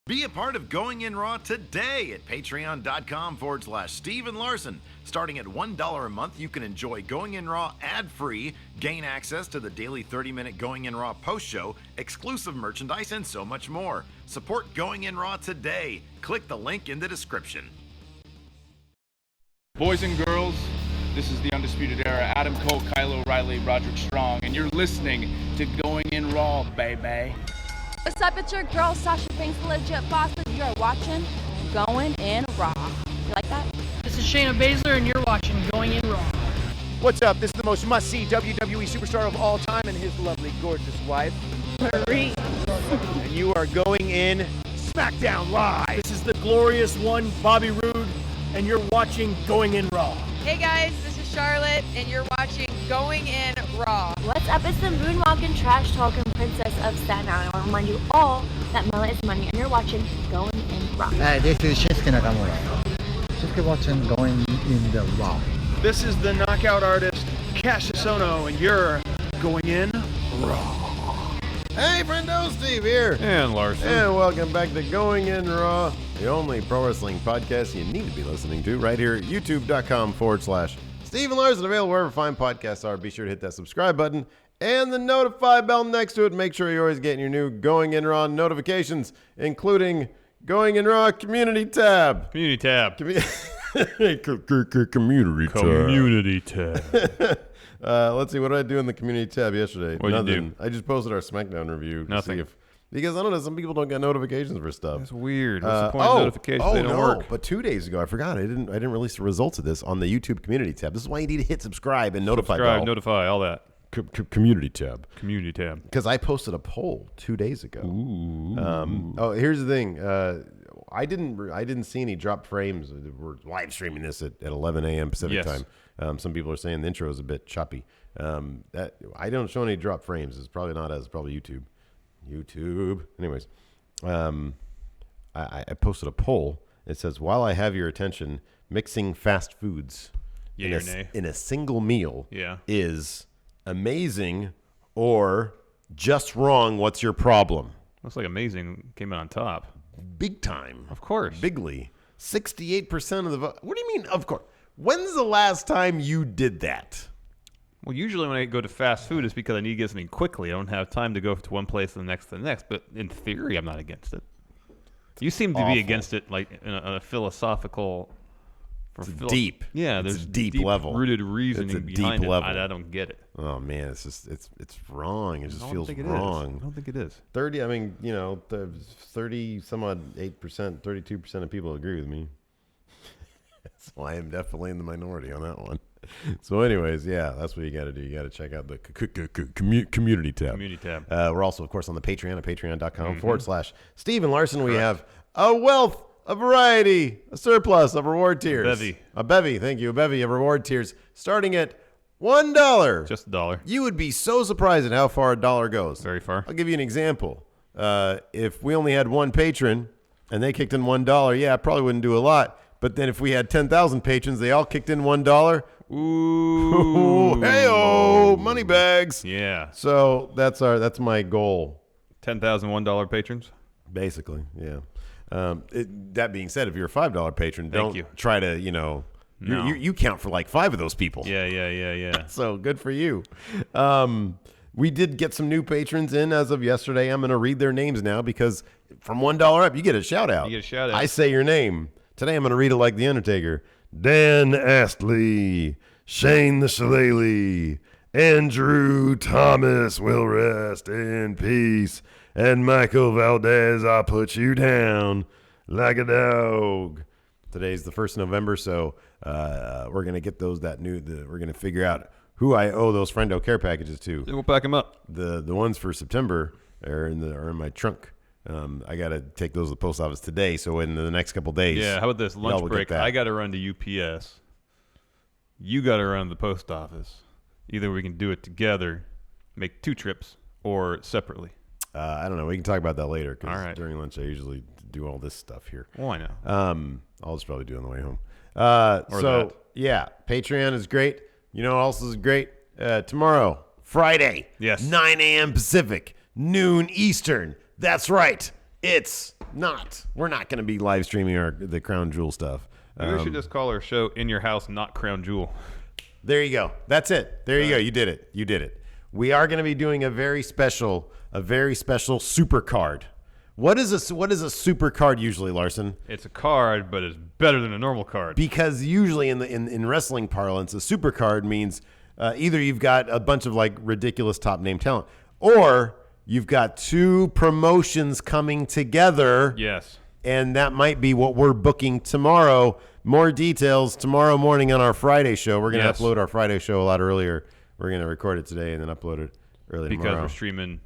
Be a part of Going In Raw today at patreon.com/Steve and Larson. Starting at $1 a month, you can enjoy Going In Raw ad-free, gain access to the daily 30-minute Going In Raw post show, exclusive merchandise, and so much more. Support Going In Raw today. Click the link in the description. Boys and girls, this is the Undisputed Era. Adam Cole, Kyle O'Reilly, Roderick Strong, and you're listening to Going In Raw, baby. What's up, it's your girl Sasha Banks, the legit boss, and you're watching Going In Raw. You like that? This is Shayna Baszler, and you're watching Going In Raw. What's up? This is the most must-see WWE superstar of all time and his lovely, gorgeous wife, Marie. and you are going in SmackDown Live. This is the glorious one, Bobby Roode, and you're watching Going In Raw. Hey guys, this is Charlotte, and you're watching Going In Raw. What's up? It's the moonwalking, trash talking princess of Staten Island. I want to remind you all that Mela is money, and you're watching Going In Raw. This is Shinsuke Nakamura. Shinsuke watching Going In the Raw. This is the knockout artist, Cassius Ohno, and you're Going In Raw. Hey, friendo, Steve here. And Larson. And welcome back to Going In Raw, the only pro wrestling podcast you need to be listening to right here at youtube.com/Steve and Larson, available wherever fine podcasts are. Be sure to hit that subscribe button and the notify bell next to it. Make sure you're always getting your new Going In Raw notifications, including Going In Raw Community tab. Community tab. Community tab. Let's see, what did I do in the community tab yesterday? What'd you Nothing. I just posted our SmackDown review. Nothing. Because I don't know, some people don't get notifications for stuff. That's weird. What's the point of notifications? They don't work. But 2 days ago, I forgot. I didn't release the results of this on the YouTube community tab. This is why you need to hit subscribe and notify bell. Notify, all that. Community tab. Community tab. Because I posted a poll 2 days ago. Ooh. Here's the thing. I didn't see any drop frames. We're live streaming this at 11 a.m. Pacific time. Some people are saying the intro is a bit choppy. That I don't show any drop frames. It's probably not as probably YouTube. Anyways, I posted a poll. It says, while I have your attention, mixing fast foods in a single meal is amazing or just wrong. What's your problem? Looks like amazing came out on top. Big time. Of course. Bigly. 68% of the vote. What do you mean, of course? When's the last time you did that? Well, usually when I go to fast food, it's because I need to get something quickly. I don't have time to go to one place to the next to the next. But in theory, I'm not against it. You seem to be against it, like in a philosophical. Deep. Yeah, it's there's a deep level. Rooted reasoning behind it. I don't get it. Oh man, it's just it's wrong. It just feels wrong. I don't think it is. 30. I mean, 30 some odd 8%, 32% of people agree with me. So I am definitely in the minority on that one. So anyways, yeah, that's what you got to do. You got to check out the community tab. Community tab. We're also, of course, on the Patreon at patreon.com/Steve and Larson. We have a wealth, a variety, a surplus of reward tiers. A bevy, thank you. A bevy of reward tiers starting at $1. Just $1. You would be so surprised at how far $1 goes. Very far. I'll give you an example. If we only had one patron and they kicked in $1, yeah, I probably wouldn't do a lot. But then if we had 10,000 patrons, they all kicked in $1. Ooh. Hey-oh, money bags. Yeah. So that's my goal. 10,000 $1 patrons? Basically, yeah. That being said, if you're a $5 patron, don't try to, you count for like 5 of those people. Yeah. So good for you. We did get some new patrons in as of yesterday. I'm going to read their names now because from $1 up, you get a shout out. I say your name. Today I'm going to read it like The Undertaker. Dan Astley, Shane the Shillelagh, Andrew Thomas will rest in peace, and Michael Valdez, I'll put you down like a dog. Today's the 1st of November, so we're going to get those we're going to figure out who I owe those Friendo care packages to. We'll pack them up. The ones for September are in my trunk. I got to take those to the post office today, so in the next couple days. Yeah, how about this? Lunch break. I got to run to UPS. You got to run to the post office. Either we can do it together, make 2 trips, or separately. I don't know. We can talk about that later, because right. During lunch I usually do all this stuff here. Oh, I know. I'll just probably do it on the way home. Yeah, Patreon is great. You know what else is great? Tomorrow, Friday, 9 a.m. Pacific, noon Eastern. That's right. It's not. We're not going to be live streaming the Crown Jewel stuff. Maybe we should just call our show "In Your House, Not Crown Jewel." There you go. That's it. There you go. You did it. You did it. We are going to be doing a very special super card. What is a super card usually, Larson? It's a card, but it's better than a normal card. Because usually in wrestling parlance, a super card means either you've got a bunch of like ridiculous top name talent, or you've got two promotions coming together. Yes. And that might be what we're booking tomorrow. More details tomorrow morning on our Friday show. We're going to upload our Friday show a lot earlier. We're going to record it today and then upload it early tomorrow. Because we're streaming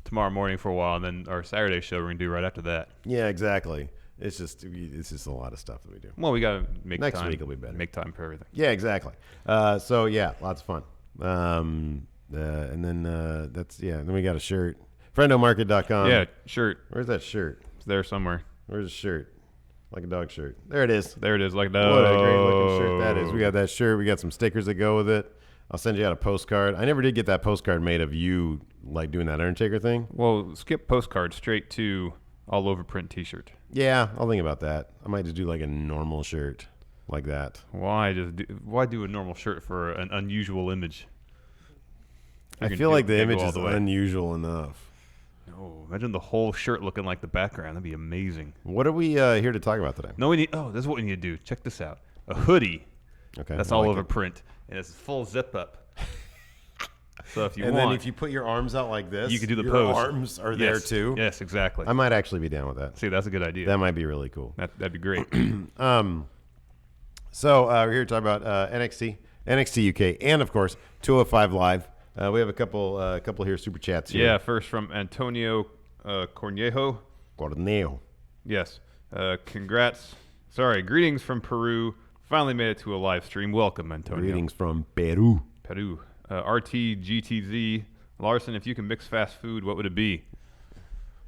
tomorrow morning for a while, and then our Saturday show we're going to do right after that. Yeah, exactly. It's just a lot of stuff that we do. Well, we got to make next time. Week will be better. Make time for everything. Yeah, exactly. So yeah, lots of fun. And then Then we got a shirt. Friendomarket.com. Yeah, shirt. Where's that shirt? It's there somewhere. Where's the shirt? Like a dog shirt. There it is. There it is, like a dog. What a great looking shirt that is. We got that shirt. We got some stickers that go with it. I'll send you out a postcard. I never did get that postcard made of you like doing that Undertaker thing. Well, skip postcard straight to all over print T-shirt. Yeah, I'll think about that. I might just do like a normal shirt like that. Why do a normal shirt for an unusual image? I feel like the image is unusual enough. No, imagine the whole shirt looking like the background. That'd be amazing. What are we here to talk about today? No, this is what we need to do. Check this out. A hoodie. Okay. That's all over print, and it's full zip up. So if you want, then if you put your arms out like this, you can do the your pose. Arms are there too. Yes, exactly. I might actually be down with that. See, that's a good idea. That might be really cool. That'd be great. So we're here to talk about NXT, NXT UK, and of course 205 Live. We have a couple here super chats here. Yeah, first from Antonio Cornejo. Cornejo. Yes. Congrats. Sorry, greetings from Peru. Finally made it to a live stream. Welcome, Antonio. Greetings from Peru. RTGTZ. Larson, if you can mix fast food, what would it be?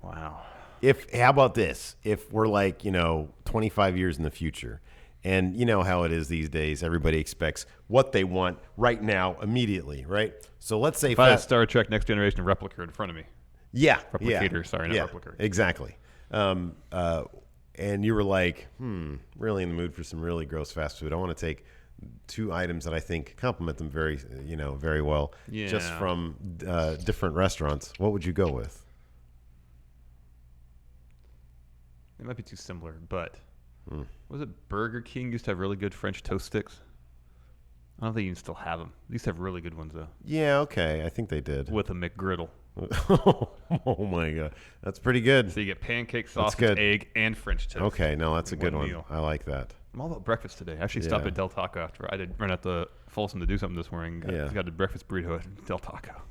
Wow. How about this? If we're 25 years in the future, and you know how it is these days, everybody expects what they want right now, immediately, right? So let's say if I had Star Trek Next Generation replica in front of me. Yeah. Replicator, sorry, not replica. Exactly. And you were like, really in the mood for some really gross fast food. I want to take two items that I think complement them very well, just from different restaurants. What would you go with? It might be too similar, but was it Burger King used to have really good French toast sticks? I don't think you can still have them. They used to have really good ones, though. Yeah, okay. I think they did. With a McGriddle. Oh, my God. That's pretty good. So you get pancake, sausage, egg, and French toast. Okay, no, that's a good one. Meal. I like that. I'm all about breakfast today. I actually stopped at Del Taco after I did run out to Folsom to do something this morning. Got a breakfast burrito at Del Taco.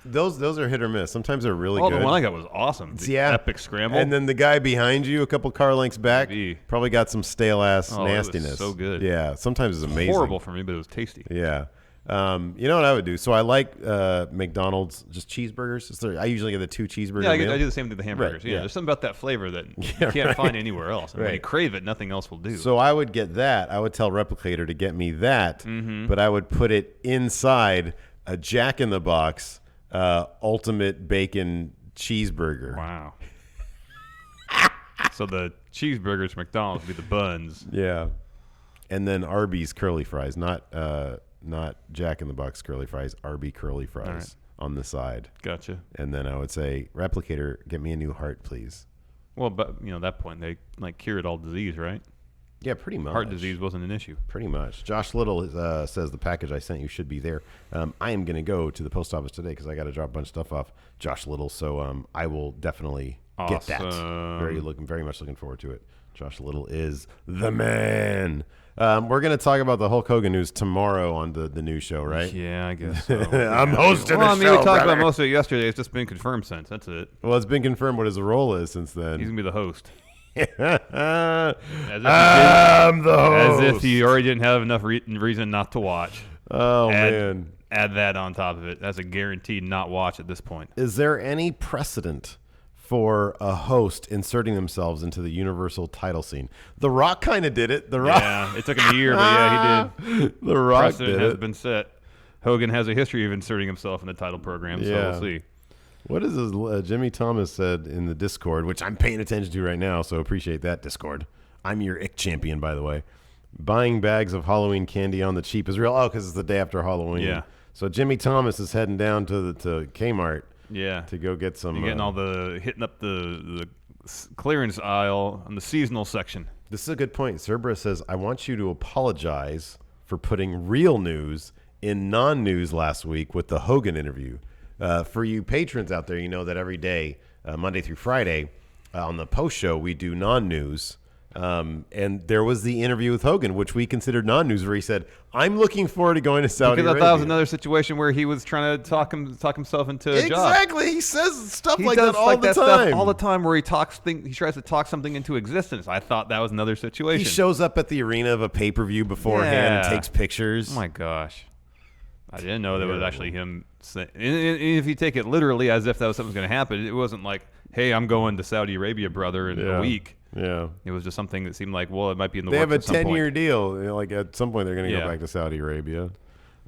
Those are hit or miss. Sometimes they're really good. The one I got was awesome. The epic scramble. And then the guy behind you, a couple car lengths back, probably got some stale ass nastiness. It was so good. Yeah, sometimes it's amazing. Horrible for me, but it was tasty. Yeah. You know what I would do? So I like McDonald's just cheeseburgers. I usually get the 2 cheeseburgers. Yeah, I do the same thing with the hamburgers. Right, there's something about that flavor that you can't find anywhere else. And when you crave it, nothing else will do. So I would get that. I would tell Replicator to get me that, but I would put it inside a Jack in the Box ultimate bacon cheeseburger. Wow. So the cheeseburgers, McDonald's would be the buns. Yeah. And then Arby's curly fries, not Jack in the Box curly fries, Arby curly fries on the side. Gotcha. And then I would say, Replicator, get me a new heart, please. Well, but at that point they cured all disease, right? Yeah, pretty much. Heart disease wasn't an issue. Pretty much. Josh Little says the package I sent you should be there. I am going to go to the post office today because I got to drop a bunch of stuff off. Josh Little, so I will definitely get that. Very much looking forward to it. Josh Little is the man. We're going to talk about the Hulk Hogan news tomorrow on the new show, right? Yeah, I guess so. I'm hosting the show, we talked about most of it yesterday. It's just been confirmed since. That's it. Well, it's been confirmed what his role is since then. He's going to be the host. I'm the host. As if you already didn't have enough reason not to watch. Oh, man. Add that on top of it. That's a guaranteed not watch at this point. Is there any precedent for a host inserting themselves into the Universal title scene? The Rock kind of did it. The Rock. Yeah, it took him a year, but yeah, he did. The Rock Precedent did has it. been set. Hogan has a history of inserting himself in the title program, so we'll see. What is this? Jimmy Thomas said in the Discord, which I'm paying attention to right now, so appreciate that, Discord. I'm your ick champion, by the way. Buying bags of Halloween candy on the cheap is real. Oh, because it's the day after Halloween. Yeah. So Jimmy Thomas is heading down to Kmart. Yeah. To go get some. You're getting hitting up the clearance aisle on the seasonal section. This is a good point. Cerberus says, I want you to apologize for putting real news in non-news last week with the Hogan interview. For you patrons out there, you know that every day, Monday through Friday, on the post show, we do non-news. And there was the interview with Hogan, which we considered non-news, where he said, I'm looking forward to going to Saudi Arabia. Because I thought it was another situation where he was trying to talk himself into a job. Exactly. He says stuff like that all the time. Stuff all the time where he tries to talk something into existence. I thought that was another situation. He shows up at the arena of a pay-per-view beforehand and takes pictures. Oh, my gosh. I didn't know that was actually him. If you take it literally as if that was something going to happen, it wasn't like, hey, I'm going to Saudi Arabia, brother, in a week. Yeah. It was just something that seemed like, well, it might be in the works. works. They have a 10-year deal. You know, like at some point, they're going to go back to Saudi Arabia.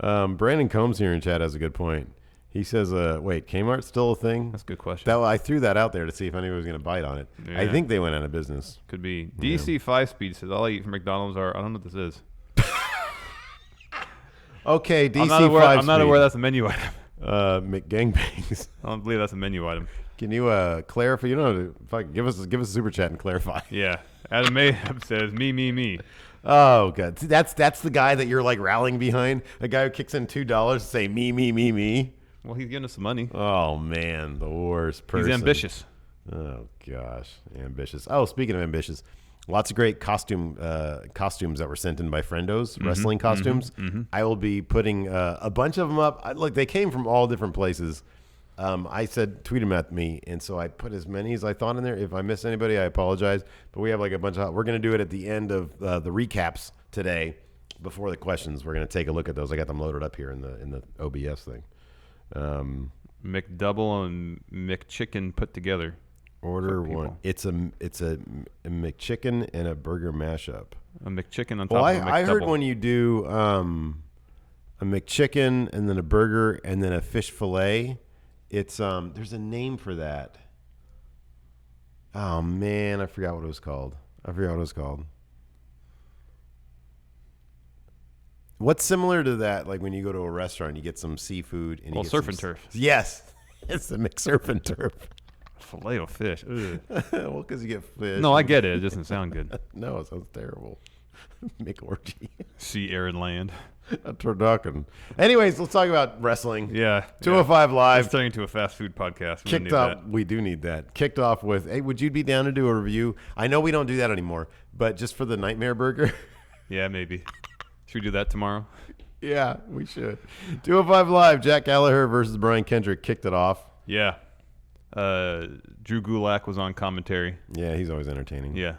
Brandon Combs here in chat has a good point. He says, wait, Kmart's still a thing? That's a good question. I threw that out there to see if anybody was going to bite on it. Yeah. I think they went out of business. Could be. DC 5-Speed says, all I eat from McDonald's are, I don't know what this is. Okay, DC 5-Speed. I'm not aware that's a menu item. McGangbangs. I don't believe that's a menu item. Can you clarify? You know, give us a super chat and clarify. Yeah, Adam Mayhem says me. Oh god, see, that's the guy that you're like rallying behind. A guy who kicks in $2 to say me. Well, he's giving us some money. Oh man, the worst person. He's ambitious. Oh gosh, ambitious. Oh, speaking of ambitious, lots of great costumes that were sent in by friendos, wrestling costumes. I will be putting a bunch of them up. Look, they came from all different places. I said, tweet them at me, and so I put as many as I thought in there. If I miss anybody, I apologize. But we have like a bunch of. We're going to do it at the end of the recaps today, before the questions. We're going to take a look at those. I got them loaded up here in the OBS thing. McDouble and McChicken put together. Order one. It's a McChicken and a burger mashup. A McChicken on top of a McDouble. I heard when you do a McChicken and then a burger and then a fish fillet. It's there's a name for that. Oh man, I forgot what it was called. What's similar to that? Like when you go to a restaurant, you get some seafood and you get surf and turf. Yes, it's the McSurf and turf. Filet of fish. Well, because you get fish. No, I get it. It doesn't sound good. No, it sounds terrible. McOrgy. Sea, air, and land. That's what we're talking. Anyways, let's talk about wrestling. Yeah. 205 Live. It's turning into a fast food podcast. We do need that. Kicked off with, hey, would you be down to do a review? I know we don't do that anymore, but just for the Nightmare Burger. Yeah, maybe. Should we do that tomorrow? Yeah, we should. 205 Live, Jack Gallagher versus Brian Kendrick kicked it off. Yeah. Drew Gulak was on commentary. Yeah, he's always entertaining. Yeah.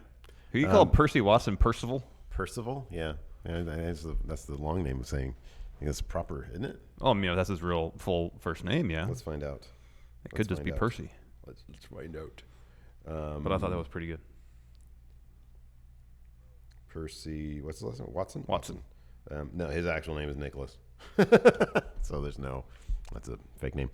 Who you call Percy Watson Percival? Percival? Yeah. That's the long name of saying. I think that's proper, isn't it? Oh, that's his real full first name, yeah. Let's find out. It could just be Percy. Let's find out. But I thought that was pretty good. Percy, what's the last name? Watson. No, his actual name is Nicholas. So that's a fake name.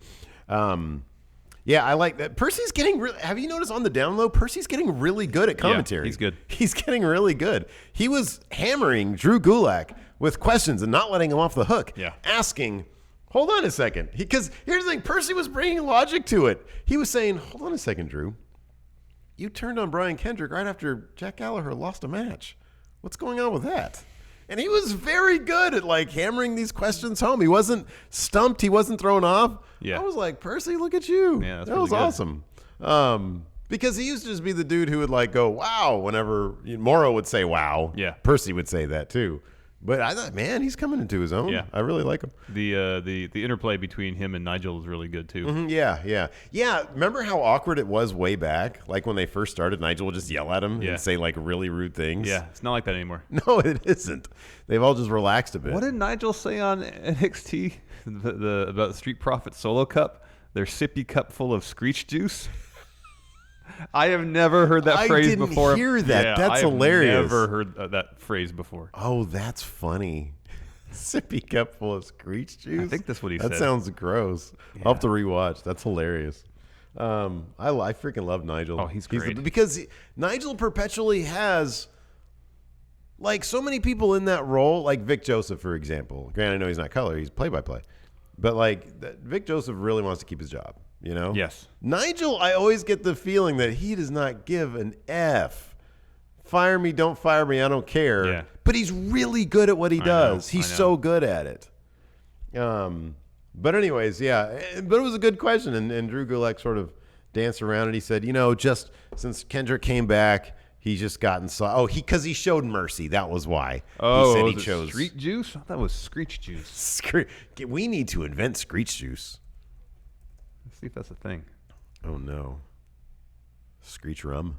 Yeah, I like that. Percy's getting have you noticed on the down low, Percy's getting really good at commentary. Yeah, he's good. He's getting really good. He was hammering Drew Gulak with questions and not letting him off the hook. Yeah. Asking, hold on a second. Because here's the thing, Percy was bringing logic to it. He was saying, hold on a second, Drew. You turned on Brian Kendrick right after Jack Gallagher lost a match. What's going on with that? And he was very good at like hammering these questions home. He wasn't stumped. He wasn't thrown off. Yeah. I was like, Percy, look at you. Yeah, that was awesome. Because he used to just be the dude who would like go, wow, whenever Morrow would say wow. Yeah. Percy would say that too. But I thought, man, he's coming into his own. Yeah. I really like him. The interplay between him and Nigel is really good too. Mm-hmm, yeah. Remember how awkward it was way back? Like when they first started, Nigel would just yell at him and say like really rude things. Yeah, it's not like that anymore. No, it isn't. They've all just relaxed a bit. What did Nigel say on NXT about the Street Profits Solo Cup? Their sippy cup full of Screech juice. I have never heard that phrase before. I didn't hear that. Yeah, that's hilarious. I've never heard that phrase before. Oh, that's funny. Sippy cup full of Screech juice? I think that's what he said. That sounds gross. Yeah. I'll have to rewatch. That's hilarious. I freaking love Nigel. Oh, he's great. Because Nigel perpetually has, like, so many people in that role, like Vic Joseph, for example. Granted, I know he's not color, he's play-by-play. But, like, Vic Joseph really wants to keep his job, you know? Yes. Nigel, I always get the feeling that he does not give an F. Fire me, don't fire me, I don't care. Yeah. But he's really good at what he does. He's so good at it. But anyways, yeah. But it was a good question, and Drew Gulak sort of danced around it. He said, you know, just since Kendrick came back, he's just gotten because he showed mercy. That was why. Oh, he said he chose Street Juice? I thought it was Screech Juice. We need to invent Screech Juice. Let's see if that's a thing. Oh no, Screech Rum.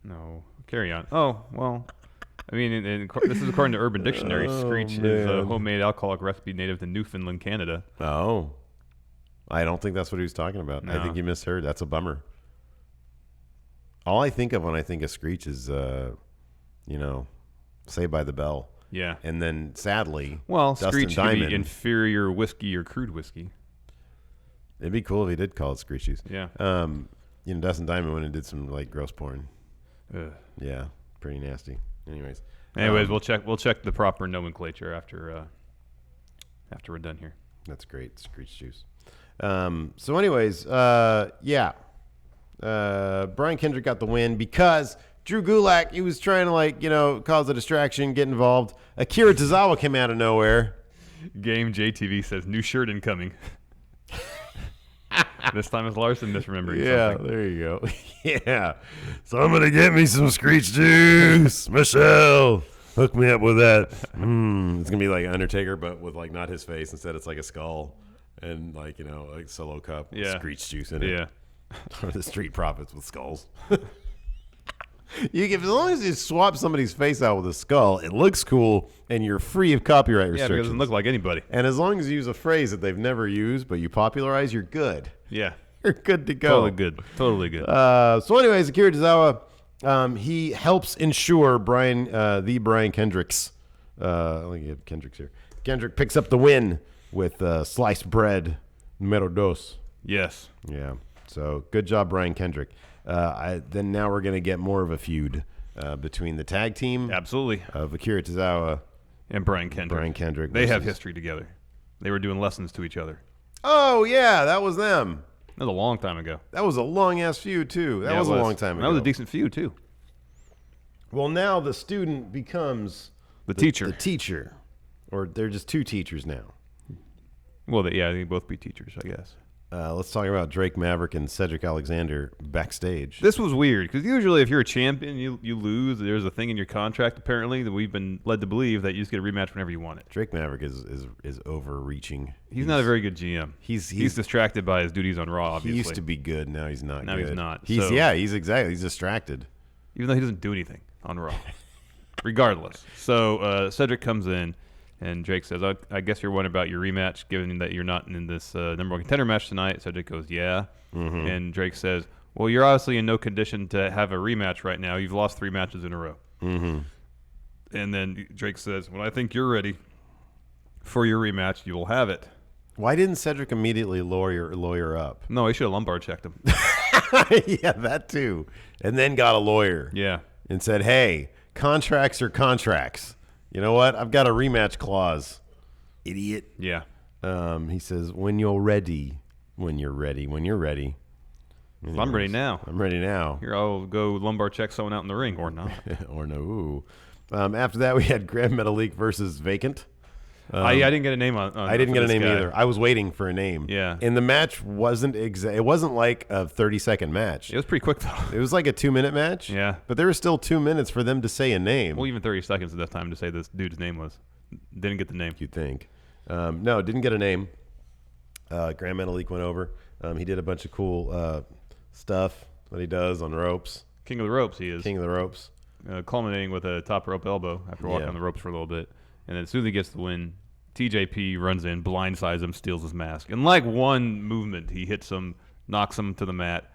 No, carry on. Oh well. I mean, this is according to Urban Dictionary. Screech is a homemade alcoholic recipe native to Newfoundland, Canada. Oh. I don't think that's what he was talking about. No. I think you misheard. That's a bummer. All I think of when I think of Screech is, Saved by the Bell. Yeah. And then, sadly, Dustin Screech could Diamond. be inferior whiskey or crude whiskey. It'd be cool if he did call it Screech Juice. Yeah. Dustin Diamond went and did some, like, gross porn. Ugh. Yeah. Pretty nasty. Anyways, we'll check the proper nomenclature after we're done here. That's great, Screech Juice. So anyways, Brian Kendrick got the win because Drew Gulak, he was trying to cause a distraction, get involved. Akira Tozawa came out of nowhere. Game JTV says new shirt incoming. This time it's Larson misremembering something. There you go. Yeah. Somebody get me some Screech Juice. Michelle, hook me up with that. It's going to be like Undertaker, but with not his face. Instead, it's like a skull and like solo cup with Screech Juice in it. Yeah. Or the Street Profits with skulls. As long as you swap somebody's face out with a skull, it looks cool, and you're free of copyright restrictions. Yeah, it doesn't look like anybody. And as long as you use a phrase that they've never used, but you popularize, you're good. Yeah. You're good to go. Totally good. So anyways, Akira Tozawa, he helps ensure Brian Kendrick's, let me get Kendrick's here. Kendrick picks up the win with sliced bread, número dos. Yes. Yeah. So good job, Brian Kendrick. Then now we're going to get more of a feud between the tag team. Absolutely. Of Akira Tozawa and Brian Kendrick. They have history together. They were doing lessons to each other. Oh, yeah. That was them. That was a long time ago. That was a long-ass feud, too. That was a long time ago. That was a decent feud, too. Well, now the student becomes the teacher. The teacher. Or they're just two teachers now. Well, they can both be teachers, I guess. Let's talk about Drake Maverick and Cedric Alexander backstage. This was weird because usually if you're a champion, you lose. There's a thing in your contract apparently that we've been led to believe that you just get a rematch whenever you want it. Drake Maverick is overreaching. He's not a very good GM. He's distracted by his duties on Raw. Obviously, he used to be good. Now he's not. Now good. he's not. He's distracted. Even though he doesn't do anything on Raw. Regardless, so Cedric comes in. And Drake says, I guess you're wondering about your rematch, given that you're not in this number one contender match tonight. Cedric goes, yeah. Mm-hmm. And Drake says, well, you're obviously in no condition to have a rematch right now. You've lost 3 matches in a row. Mm-hmm. And then Drake says, when I think you're ready for your rematch, you will have it. Why didn't Cedric immediately lawyer up? No, he should have lumbar checked him. Yeah, that too. And then got a lawyer. Yeah. And said, hey, contracts are contracts. You know what? I've got a rematch clause. Idiot. Yeah. He says, when you're ready. When you're ready. When you're ready. Well, I'm ready now. I'm ready now. Here, I'll go lumbar check someone out in the ring or not. Or no. Ooh. After that, we had Grand Metalik versus Vacant. I didn't get a name on I didn't get a name either. I was waiting for a name. Yeah. And the match wasn't it wasn't like a 30-second match. It was pretty quick, though. It was like a 2-minute match. Yeah. But there was still 2 minutes for them to say a name. Well, even 30 seconds enough time to say this dude's name was. Didn't get the name. You'd think. No, didn't get a name. Grand Metalik went over. He did a bunch of cool stuff that he does on ropes. King of the ropes, he is. King of the ropes. Culminating with a top rope elbow after walking on the ropes for a little bit. And then as soon as he gets the win, TJP runs in, blindsides him, steals his mask. In like one movement, he hits him, knocks him to the mat,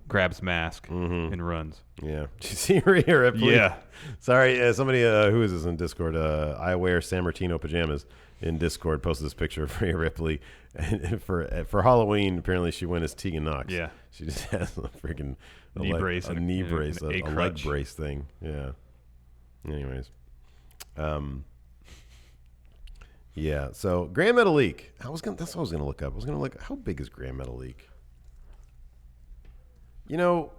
grabs mask and runs. Yeah. Did you see Rhea Ripley? Yeah. Sorry, somebody, who is this in Discord? I wear San Martino pajamas in Discord posted this picture of Rhea Ripley. And for Halloween, apparently she went as Tegan Knox. Yeah. She just has a freaking knee brace, a leg brace thing. Yeah. Anyways. Yeah, so Grand Metalik. That's what I was going to look up. I was going to look, how big is Grand Metalik? You know,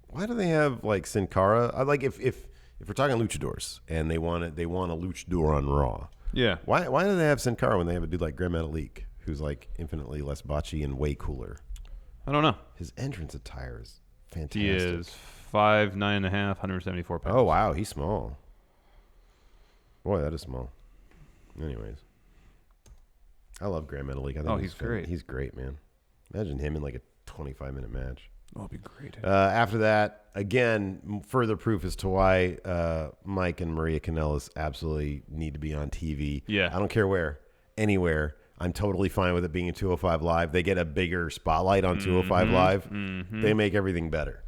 why do they have like Sin Cara? I like if we're talking luchadors and they want a luchador on Raw. Yeah. Why do they have Sin Cara when they have a dude like Grand Metalik who's like infinitely less botchy and way cooler? I don't know. His entrance attire is fantastic. He is 5'9.5", 174 pounds. Oh wow, he's small. Boy, that is small. Anyways, I love Grand Metalik. I think he's great. He's great, man. Imagine him in like a 25-minute match. Oh, it'd be great. After that, again, further proof as to why Mike and Maria Kanellis absolutely need to be on TV. Yeah. I don't care where, anywhere. I'm totally fine with it being a 205 Live. They get a bigger spotlight on 205 Live. They make everything better.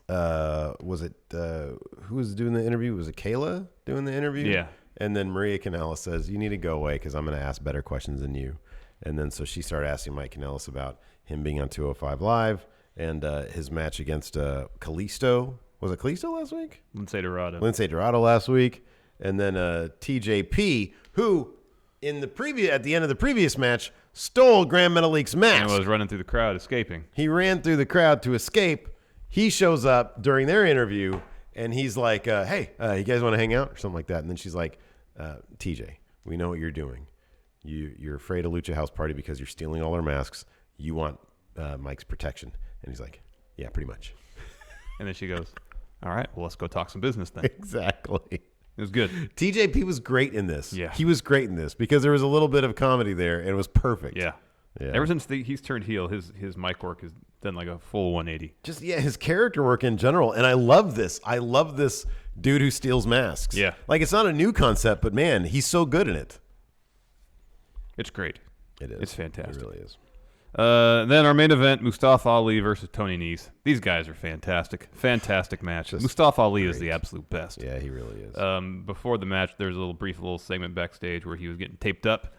Was it who was doing the interview? Was it Kayla doing the interview? Yeah. And then Maria Kanellis says, "You need to go away because I'm going to ask better questions than you." And then so she started asking Mike Kanellis about him being on 205 Live and his match against Kalisto. Was it Kalisto last week? Lince Dorado. Lince Dorado last week. And then TJP, who at the end of the previous match stole Grand Metalik's mask. And was running through the crowd, escaping. He ran through the crowd to escape. He shows up during their interview, and he's like, hey, you guys want to hang out? Or something like that. And then she's like, TJ, we know what you're doing. You're afraid of Lucha House Party because you're stealing all our masks. You want Mike's protection. And he's like, yeah, pretty much. And then she goes, all right, well, let's go talk some business then. Exactly. It was good. TJP was great in this. Yeah. He was great in this because there was a little bit of comedy there, and it was perfect. Yeah. Ever since he's turned heel, his mic work has done like a full 180. Just, his character work in general. And I love this. I love this dude who steals masks. Yeah. Like, it's not a new concept, but man, he's so good in it. It's great. It is. It's fantastic. It really is. Then our main event, Mustafa Ali versus Tony Nese. These guys are fantastic. Fantastic match. Mustafa Ali is the absolute best. Yeah, he really is. Before the match, there's a brief segment backstage where he was getting taped up.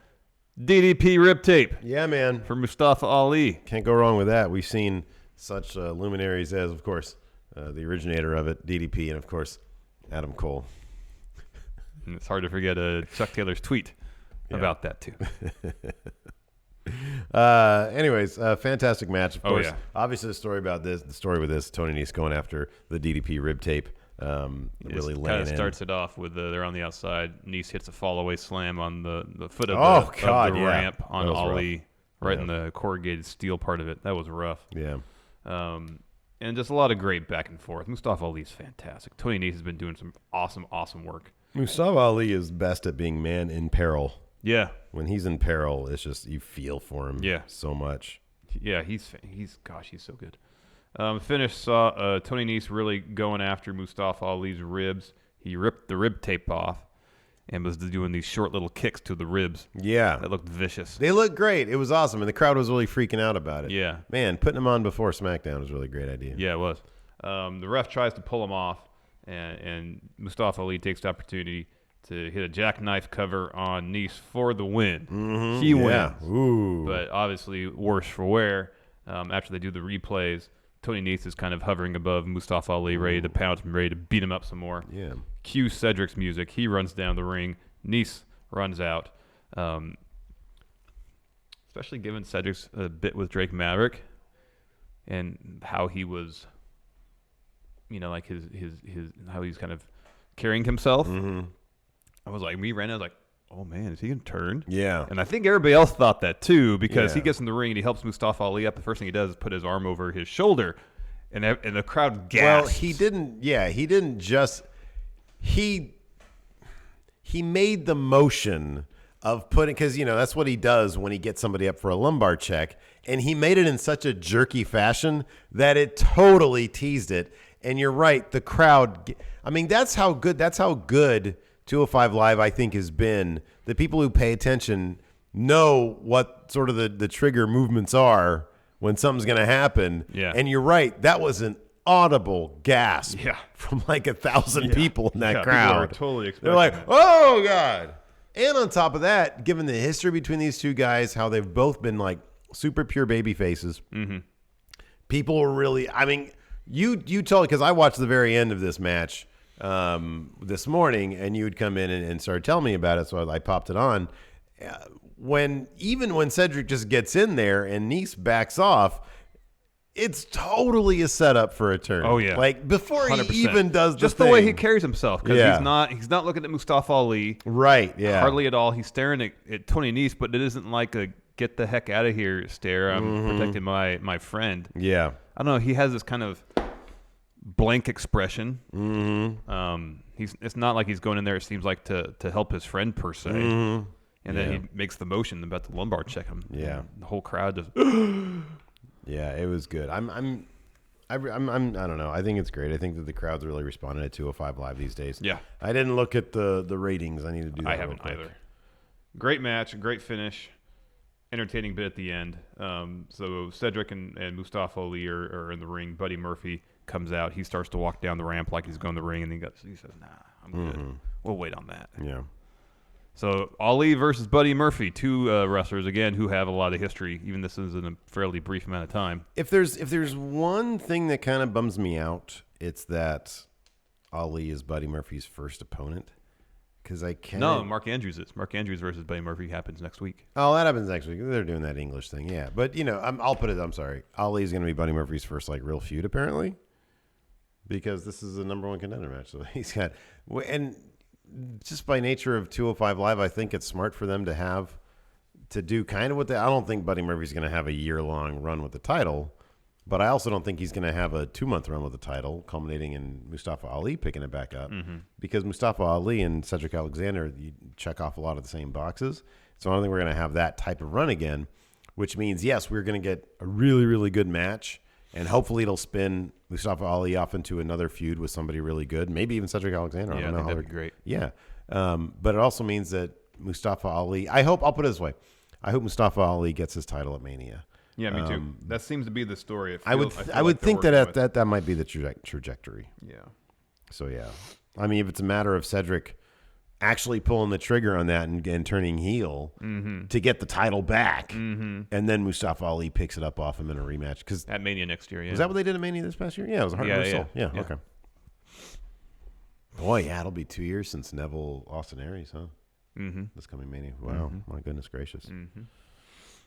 DDP rib tape. Yeah, man. For Mustafa Ali. Can't go wrong with that. We've seen such luminaries as, of course, the originator of it, DDP, and, of course, Adam Cole. And it's hard to forget Chuck Taylor's tweet about that, too. Anyways, fantastic match. Of course, yeah. Obviously the story with this, Tony Nese going after the DDP rib tape, really laying in. Starts it off with they're on the outside. Nese hits a fall-away slam on the foot of the ramp on Ali, right in the corrugated steel part of it. That was rough. Yeah. And just a lot of great back and forth. Mustafa Ali's fantastic. Tony Nese has been doing some awesome work. Mustafa Ali is best at being man in peril. Yeah. When he's in peril, it's just you feel for him so much. Yeah, he's so good. Finish saw Tony Nese really going after Mustafa Ali's ribs. He ripped the rib tape off and was doing these short little kicks to the ribs. Yeah. That looked vicious. They looked great. It was awesome, and the crowd was really freaking out about it. Yeah. Man, putting him on before SmackDown was a really great idea. Yeah, it was. The ref tries to pull him off, and Mustafa Ali takes the opportunity to hit a jackknife cover on Nese for the win. Mm-hmm. He wins. Ooh. But obviously worse for wear. After they do the replays, Tony Nese is kind of hovering above Mustafa Ali, ready to pounce him, ready to beat him up some more. Yeah. Cue Cedric's music. He runs down the ring. Nese runs out. Especially given Cedric's bit with Drake Maverick and how he was, like his how he's kind of carrying himself. Mm-hmm. I was like, oh man, is he going to turn? Yeah. And I think everybody else thought that too, because he gets in the ring and he helps Mustafa Ali up. The first thing he does is put his arm over his shoulder, and the crowd gasps. Well, he didn't just he made the motion of putting, because that's what he does when he gets somebody up for a lumbar check, and he made it in such a jerky fashion that it totally teased it. And you're right, the crowd. I mean, that's how good 205 Live, I think, has been. The people who pay attention know what sort of the trigger movements are when something's going to happen. Yeah. And you're right. That was an audible gasp Yeah. from like 1,000 people in that Yeah, crowd. people were totally expecting They're like, that. oh, God. And on top of that, given the history between these two guys, how they've both been like super pure baby faces, people were really, I mean, you told, because I watched the very end of this match this morning, and you would come in and start telling me about it, so I popped it on. Even when Cedric just gets in there and Nice backs off, it's totally a setup for a turn. Oh yeah, like before 100%. he even does just the way thing. he carries himself, because he's not looking at Mustafa Ali, right? Yeah, hardly at all. He's staring at Tony Nese, but it isn't like a get the heck out of here stare. I'm protecting my friend. Yeah, I don't know. He has this kind of blank expression. It's not like he's going in there, it seems like, to help his friend per se. And then he makes the motion about the lumbar check him. Yeah, the whole crowd just. Yeah, it was good. I don't know. I think it's great. I think that the crowd's really responding to 205 Live these days. Yeah, I didn't look at the ratings. I need to do that. I haven't either. Great match, great finish, entertaining bit at the end. So Cedric and Mustafa Ali are in the ring. Buddy Murphy comes out. He starts to walk down the ramp like he's going to the ring, and he says, "Nah, I'm good. We'll wait on that." Yeah. So Ali versus Buddy Murphy, two wrestlers again who have a lot of history. Even this is in a fairly brief amount of time. If there's one thing that kind of bums me out, it's that Ali is Buddy Murphy's first opponent. Because I can't. No, Mark Andrews is. Mark Andrews versus Buddy Murphy happens next week. Oh, that happens next week. They're doing that English thing, yeah. But I'll put it. I'm sorry. Ali's going to be Buddy Murphy's first real feud apparently, because this is a number one contender match. So he's got and. Just by nature of 205 Live, I think it's smart for them to do kind of what I don't think Buddy Murphy's going to have a year-long run with the title, but I also don't think he's going to have a 2-month run with the title, culminating in Mustafa Ali picking it back up, because Mustafa Ali and Cedric Alexander, you check off a lot of the same boxes. So I don't think we're going to have that type of run again, which means, yes, we're going to get a really, really good match, and hopefully it'll spin Mustafa Ali off into another feud with somebody really good, maybe even Cedric Alexander. Yeah, I don't know. that'd be great. Yeah. But it also means that Mustafa Ali, I'll put it this way. I hope Mustafa Ali gets his title at Mania. Yeah, me too. That seems to be the story. I would think that might be the trajectory. Yeah. So, yeah. I mean, if it's a matter of Cedric actually pulling the trigger on that and turning heel to get the title back, and then Mustafa Ali picks it up off him in a rematch. Cause at Mania next year, yeah. Was that what they did at Mania this past year? Yeah, it was a Heart and Soul. Yeah, okay. Boy, yeah, it'll be 2 years since Neville Austin Aries, huh? This coming Mania. Wow, my goodness gracious.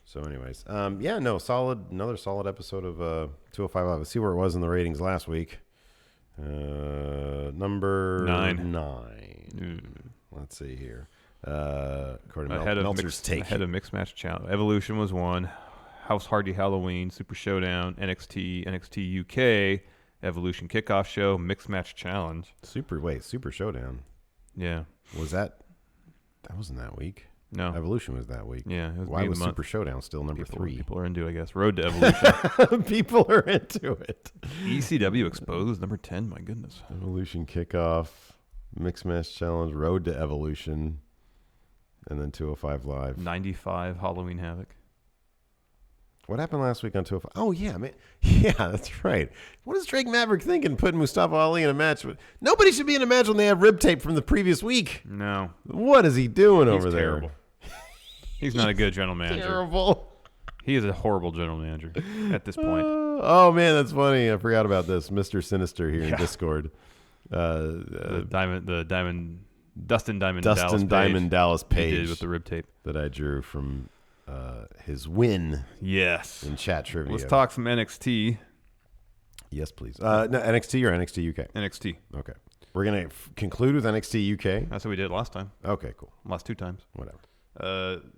So anyways, another solid episode of 205 Live. Let's see where it was in the ratings last week. Number 9. Let's see here. According to Meltzer's take. Ahead of Mixed Match Challenge. Evolution was 1. House Hardy Halloween, Super Showdown, NXT UK, Evolution Kickoff Show, Mixed Match Challenge. Super Showdown. Yeah. That wasn't that week. No. Evolution was that week. Yeah. Why was Super Showdown still number 3? People are into it, I guess. Road to Evolution. People are into it. ECW Exposed, number 10. My goodness. Evolution Kickoff, Mixed Match Challenge, Road to Evolution, and then 205 Live. 95 Halloween Havoc. What happened last week on 205? Oh, yeah, man. Yeah, that's right. What is Drake Maverick thinking, putting Mustafa Ali in a match? Nobody should be in a match when they have rib tape from the previous week. No. What is he doing over terrible. there? He's not a good general manager. Terrible. He is a horrible general manager at this point. Oh, man, that's funny. I forgot about this. Mr. Sinister here in Discord. Dustin Diamond Dallas Page. He did with the rib tape. That I drew from his win. Yes. In chat trivia. Let's talk some NXT. Yes, please. No, NXT or NXT UK? NXT. Okay. We're going to conclude with NXT UK. That's what we did last time. Okay, cool. Last 2 times. Whatever.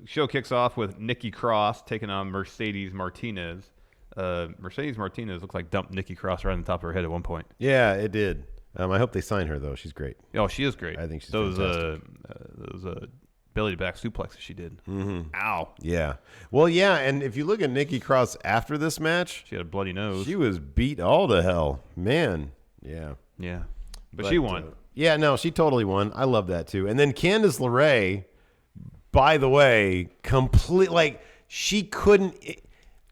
Show kicks off with Nikki Cross taking on Mercedes Martinez. Mercedes Martinez looks like dumped Nikki Cross right on the top of her head at one point. Yeah, it did. I hope they sign her, though. She's great. Oh, she is great. I think she's fantastic. Those belly-to-back suplexes she did. Ow. Yeah. Well, yeah, and if you look at Nikki Cross after this match, she had a bloody nose. She was beat all to hell. Man. Yeah. Yeah. But she won. Yeah, no, she totally won. I love that, too. And then Candice LeRae, by the way, she couldn't...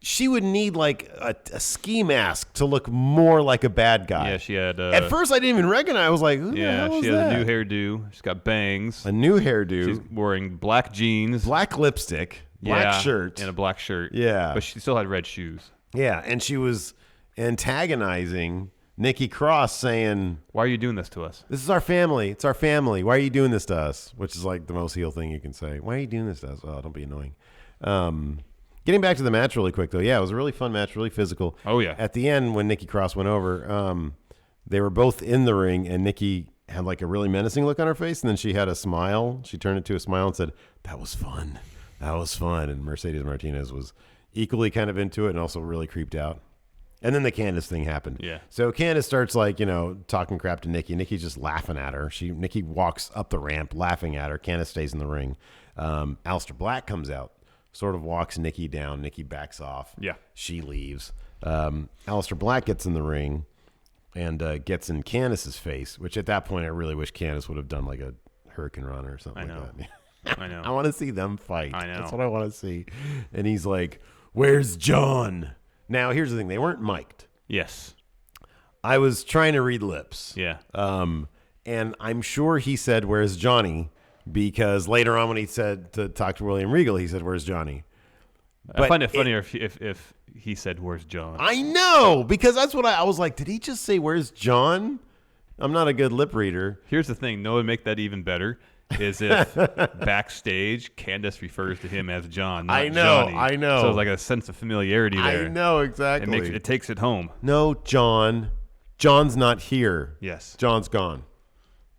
she would need like a ski mask to look more like a bad guy. Yeah, she had. At first, I didn't even recognize. I was like, who the hell is she has that? a new hairdo. She's got bangs. A new hairdo. She's wearing black jeans, black lipstick, black shirt, and a black shirt. Yeah, but she still had red shoes. Yeah, and she was antagonizing Nikki Cross, saying, "Why are you doing this to us? This is our family. It's our family. Why are you doing this to us?" Which is like the most heel thing you can say. Why are you doing this to us? Oh, don't be annoying. Getting back to the match really quick, though. Yeah, it was a really fun match, really physical. Oh, yeah. At the end, when Nikki Cross went over, they were both in the ring, and Nikki had like a really menacing look on her face, and then she had a smile. She turned it to a smile and said, "That was fun. That was fun." And Mercedes Martinez was equally kind of into it and also really creeped out. And then the Candice thing happened. Yeah. So Candice starts like, talking crap to Nikki. Nikki's just laughing at her. Nikki walks up the ramp laughing at her. Candice stays in the ring. Aleister Black comes out, sort of walks Nikki down. Nikki backs off. Yeah. She leaves. Aleister Black gets in the ring and gets in Candice's face, which at that point I really wish Candice would have done like a Hurricane Runner or something like that. I know. I want to see them fight. I know. That's what I want to see. And he's like, "Where's John?" Now, here's the thing. They weren't mic'd. Yes. I was trying to read lips. Yeah. And I'm sure he said, "Where's Johnny?" Because later on when he said to talk to William Regal, he said, "Where's Johnny?" I find it funnier if he said, "Where's John?" I know, because that's what I was like, did he just say, "Where's John?" I'm not a good lip reader. Here's the thing. No, would make that even better is if backstage Candice refers to him as John, not Johnny. I know. So it's like a sense of familiarity there. I know, exactly. It takes it home. No, John. John's not here. Yes. John's gone.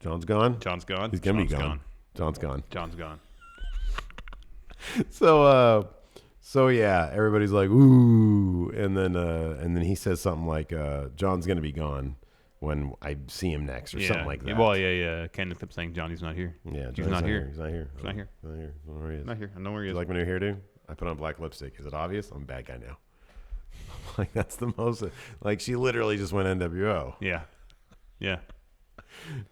John's gone? John's gone. He's going to be John's gone. John's gone. John's gone. So yeah, everybody's like, "Ooh," and then he says something like, "John's going to be gone when I see him next," or something like that. Well, yeah. Candice kept saying Johnny's not here. Yeah, he's not here. He's not here. He's not here. Not here. I don't know where he is. Not here. I know where he is. You like my new hairdo? I put on black lipstick. Is it obvious? I'm a bad guy now. Like, that's the most. Like, she literally just went NWO. Yeah. Yeah.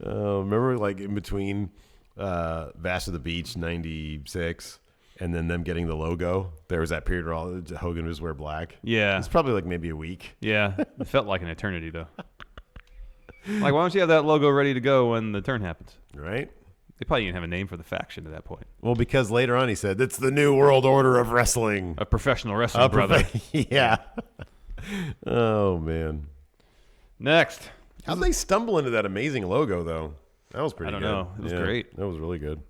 Remember, like, in between Bash of the Beach 96 and then them getting the logo, there was that period where all Hogan was wear black. Yeah. It's probably like maybe a week. Yeah. It felt like an eternity, though. Like, why don't you have that logo ready to go when the turn happens? Right? They probably didn't have a name for the faction at that point. Well, because later on he said, "It's the new world order of wrestling." A professional wrestling brother. Yeah. Oh, man. Next. How'd they stumble into that amazing logo, though? That was pretty good. I don't know. It was great. That was really good.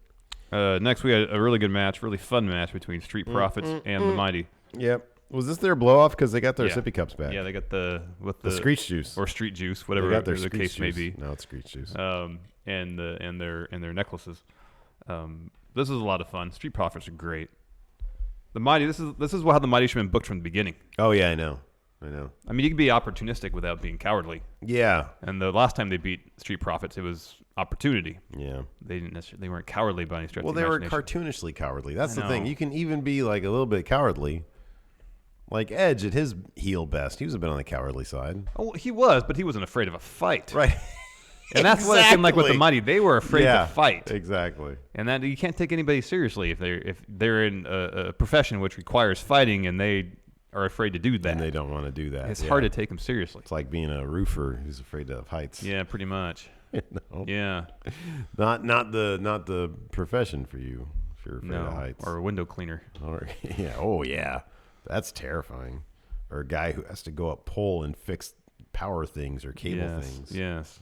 Next, we had a really good match, really fun match between Street Profits and the Mighty. Yep. Was this their blow off? Because they got their sippy cups back. Yeah, they got the Screech juice or street juice, whatever the case may be. No, it's Screech juice. And their necklaces. This is a lot of fun. Street Profits are great. The Mighty. This is how the Mighty should have been booked from the beginning. Oh yeah, I know. I mean, you can be opportunistic without being cowardly. Yeah. And the last time they beat Street Profits, it was opportunity. Yeah. They weren't cowardly by any stretch of the imagination. Well, they were cartoonishly cowardly. That's the thing. You can even be like a little bit cowardly. Like Edge at his heel best, he was a bit on the cowardly side. Oh, he was, but he wasn't afraid of a fight. Right. And that's what it seemed like with the Mighty. They were afraid to fight. Exactly. And that you can't take anybody seriously if they're in a profession which requires fighting and they are afraid to do that. And they don't want to do that. It's hard to take them seriously. It's like being a roofer who's afraid of heights. Yeah, pretty much. No. Yeah. Not the profession for you if you're afraid of heights. Or a window cleaner. Yeah. Oh yeah. That's terrifying. Or a guy who has to go up pole and fix power things or cable things. Yes.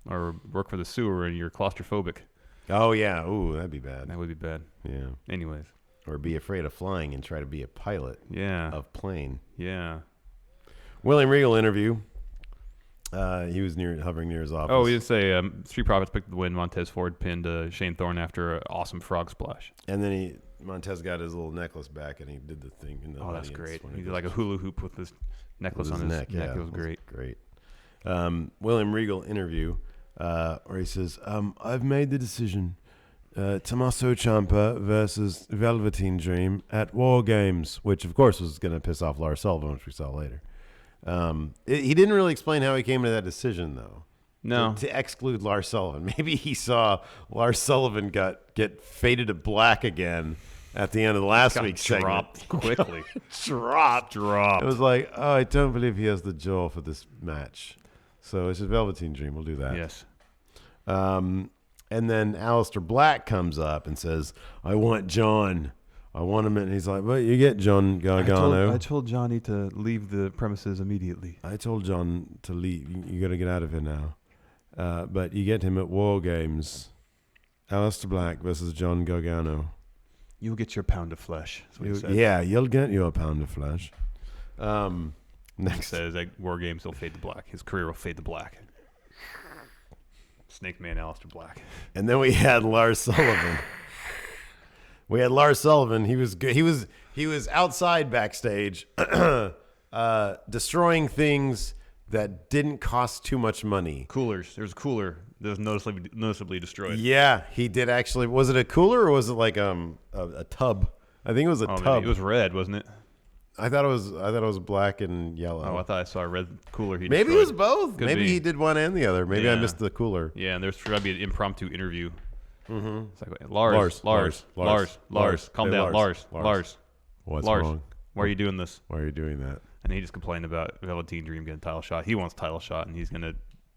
Or work for the sewer and you're claustrophobic. Oh yeah. Ooh, that'd be bad. That would be bad. Yeah. Anyways. Or be afraid of flying and try to be a pilot. Yeah. Of plane. Yeah. William Regal interview. He was hovering near his office. Oh, we did say Street Profits picked the win. Montez Ford pinned Shane Thorne after an awesome frog splash. And then Montez got his little necklace back and he did the thing in the audience. That's great. He did like a hula hoop with his necklace on his neck. Yeah, it was great. Great. William Regal interview where he says, "I've made the decision. Tommaso Ciampa versus Velveteen Dream at War Games," which of course was going to piss off Lars Sullivan, which we saw later. He didn't really explain how he came to that decision, though. No. To exclude Lars Sullivan. Maybe he saw Lars Sullivan get faded to black again, at the end of the last Got week's segment. dropped quickly. Dropped. It was like, oh, I don't believe he has the jaw for this match. So it's a Velveteen Dream. We'll do that. Yes. And then Aleister Black comes up and says, I want John. I want him. And he's like, well, you get John Gargano. I told Johnny to leave the premises immediately. I told John to leave. You got to get out of here now. But you get him at War Games. Aleister Black versus John Gargano. You'll get your pound of flesh. That's what he said. Yeah, you'll get your pound of flesh. Next. He says at War Games he'll fade to black. His career will fade to black. Snake Man Aleister Black. And then we had Lars Sullivan. He was good. He was outside backstage, destroying things that didn't cost too much money. Coolers. There's a cooler that was noticeably destroyed. Yeah, he did actually. Was it a cooler or was it like a tub? I think it was a tub. It was red, wasn't it? I thought it was black and yellow. Oh, I thought I saw a red cooler. Maybe it was both. Maybe he did one and the other. Maybe I missed the cooler. Yeah, and there's got to be an impromptu interview. Mm-hmm. It's like, Lars, calm down, Lars. What's Lars, wrong? Why are you doing this? Why are you doing that? And he just complained about Velveteen Dream getting a title shot. He wants a title shot, and he's going to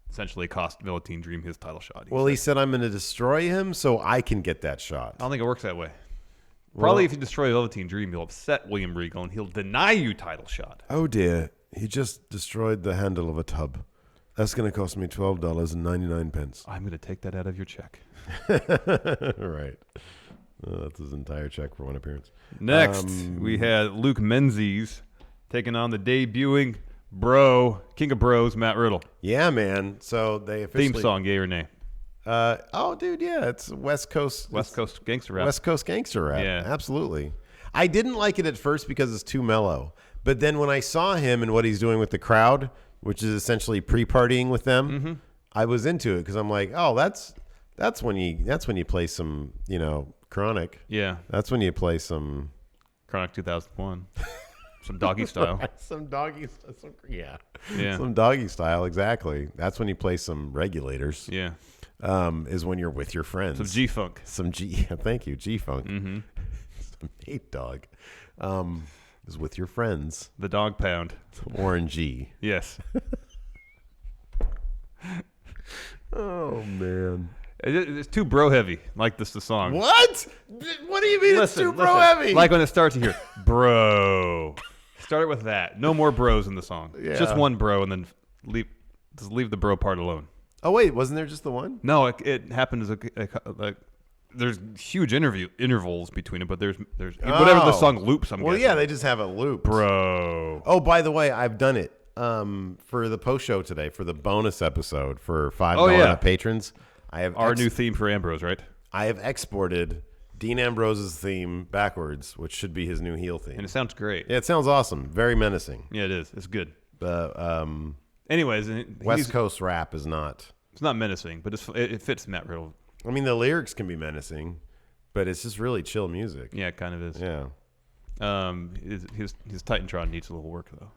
essentially cost Velveteen Dream his title shot. He said, I'm going to destroy him so I can get that shot. I don't think it works that way. Probably if you destroy Velveteen Dream, you'll upset William Regal, and he'll deny you title shot. Oh, dear. He just destroyed the handle of a tub. That's going to cost me $12.99. I'm going to take that out of your check. Right. That's his entire check for one appearance. Next, we had Luke Menzies taking on the debuting King of Bros, Matt Riddle. Yeah, man. So they officially... Theme song, yay or nay? Dude, yeah. It's West Coast gangster rap. West Coast gangster rap. Yeah. Absolutely. I didn't like it at first because it's too mellow. But then when I saw him and what he's doing with the crowd, which is essentially pre-partying with them, I was into it because I'm like, oh, that's when you play some, Chronic. Yeah. That's when you play some Chronic 2001. Some doggy style. Some doggy style. Yeah. Some doggy style, exactly. That's when you play some Regulators. Yeah. Is when you're with your friends. Some G-Funk. Thank you, G-Funk. Mm-hmm. Some Nate Dogg. Is with your friends. The Dog Pound. Orangevale. Yes. Oh, man. It's too bro heavy, like the song. What? What do you mean it's too bro heavy? Like when it starts, you hear, bro. Start it with that. No more bros in the song. Yeah. Just one bro, and then leave the bro part alone. Oh, wait. Wasn't there just the one? No, it happened as there's huge intervals between it, but there's whatever the song loops. I'm guessing. Yeah, they just have it looped. Bro. Oh, by the way, I've done it for the post show today for the bonus episode for $5 patrons. I have our new theme for Ambrose, right? I have exported Dean Ambrose's theme backwards, which should be his new heel theme, and it sounds great. Yeah, it sounds awesome. Very menacing. Yeah, it is. It's good. Anyways, West Coast rap is not. It's not menacing, but it fits Matt Riddle. I mean, the lyrics can be menacing, but it's just really chill music. Yeah, it kind of is. Yeah. His Titantron needs a little work though.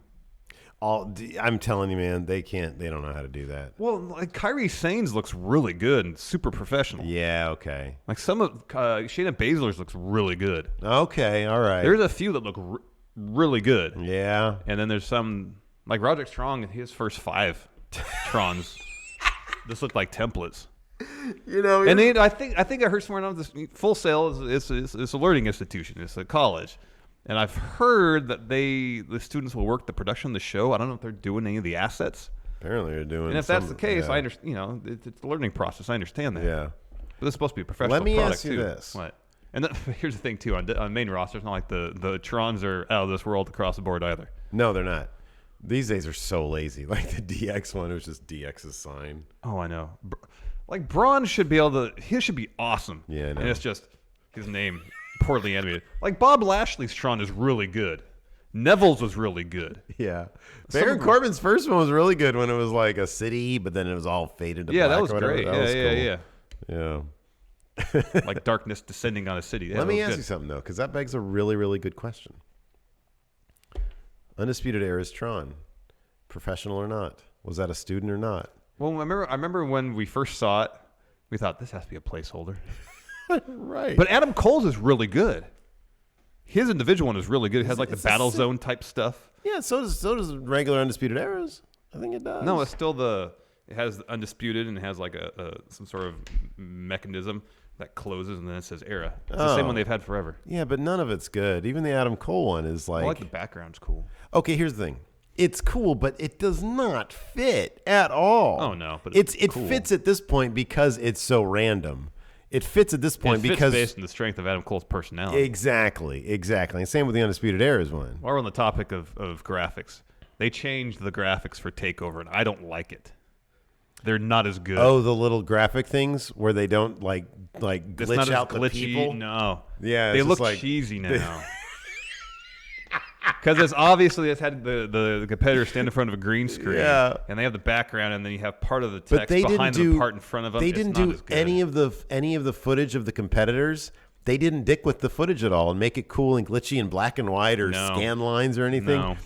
I'm telling you, man, they don't know how to do that. Well, like Kairi Sane's looks really good and super professional. Yeah, okay. Like some of Shayna Baszler's looks really good. Okay, all right. There's a few that look really good. Yeah. And then there's some, like Roderick Strong, his first 5 Trons just look like templates. And I think I heard somewhere else, Full Sail is a learning institution. It's a college. And I've heard that the students will work the production of the show. I don't know if they're doing any of the assets. Apparently they're doing. And if that's the case, I understand. It's a learning process. I understand that. Yeah. But it's supposed to be a professional product too. Let me ask you this. What? And here's the thing too. On main roster, it's not like the Trons are out of this world across the board either. No, they're not. These days are so lazy. Like the DX one, it was just DX's sign. Oh, I know. Like Braun should be able to. His should be awesome. Yeah, I know. And it's just his name. Poorly animated. Like Bob Lashley's Tron is really good. Neville's was really good. Yeah. Baron Corbin's first one was really good when it was like a city, but then it was all faded to black. Yeah, that was or great. That was cool. Yeah. Like darkness descending on a city. Yeah, Let me ask you something though, because that begs a really, really good question. Undisputed Era's Tron, professional or not? Was that a student or not? Well, I remember when we first saw it, we thought this has to be a placeholder. Right. But Adam Cole's is really good. His individual one is really good. It has like the battle zone type stuff. Yeah, so does regular Undisputed Era's. I think it does. No, it's still it has the Undisputed and it has like some sort of mechanism that closes and then it says Era. It's the same one they've had forever. Yeah, but none of it's good. Even the Adam Cole one is like... I like the background's cool. Okay, here's the thing. It's cool, but it does not fit at all. Oh, no. But it fits at this point because it's so random. It fits at this point because... based on the strength of Adam Cole's personality. Exactly. And same with the Undisputed Era's one. While we're on the topic of graphics, they changed the graphics for TakeOver, and I don't like it. They're not as good. Oh, the little graphic things where they don't like glitch out the people? No. Yeah, they look cheesy now. Because it's had the competitor stand in front of a green screen, and they have the background, and then you have part of the text behind the part in front of them. They didn't do any of the footage of the competitors. They didn't dick with the footage at all and make it cool and glitchy and black and white or scan lines or anything. No.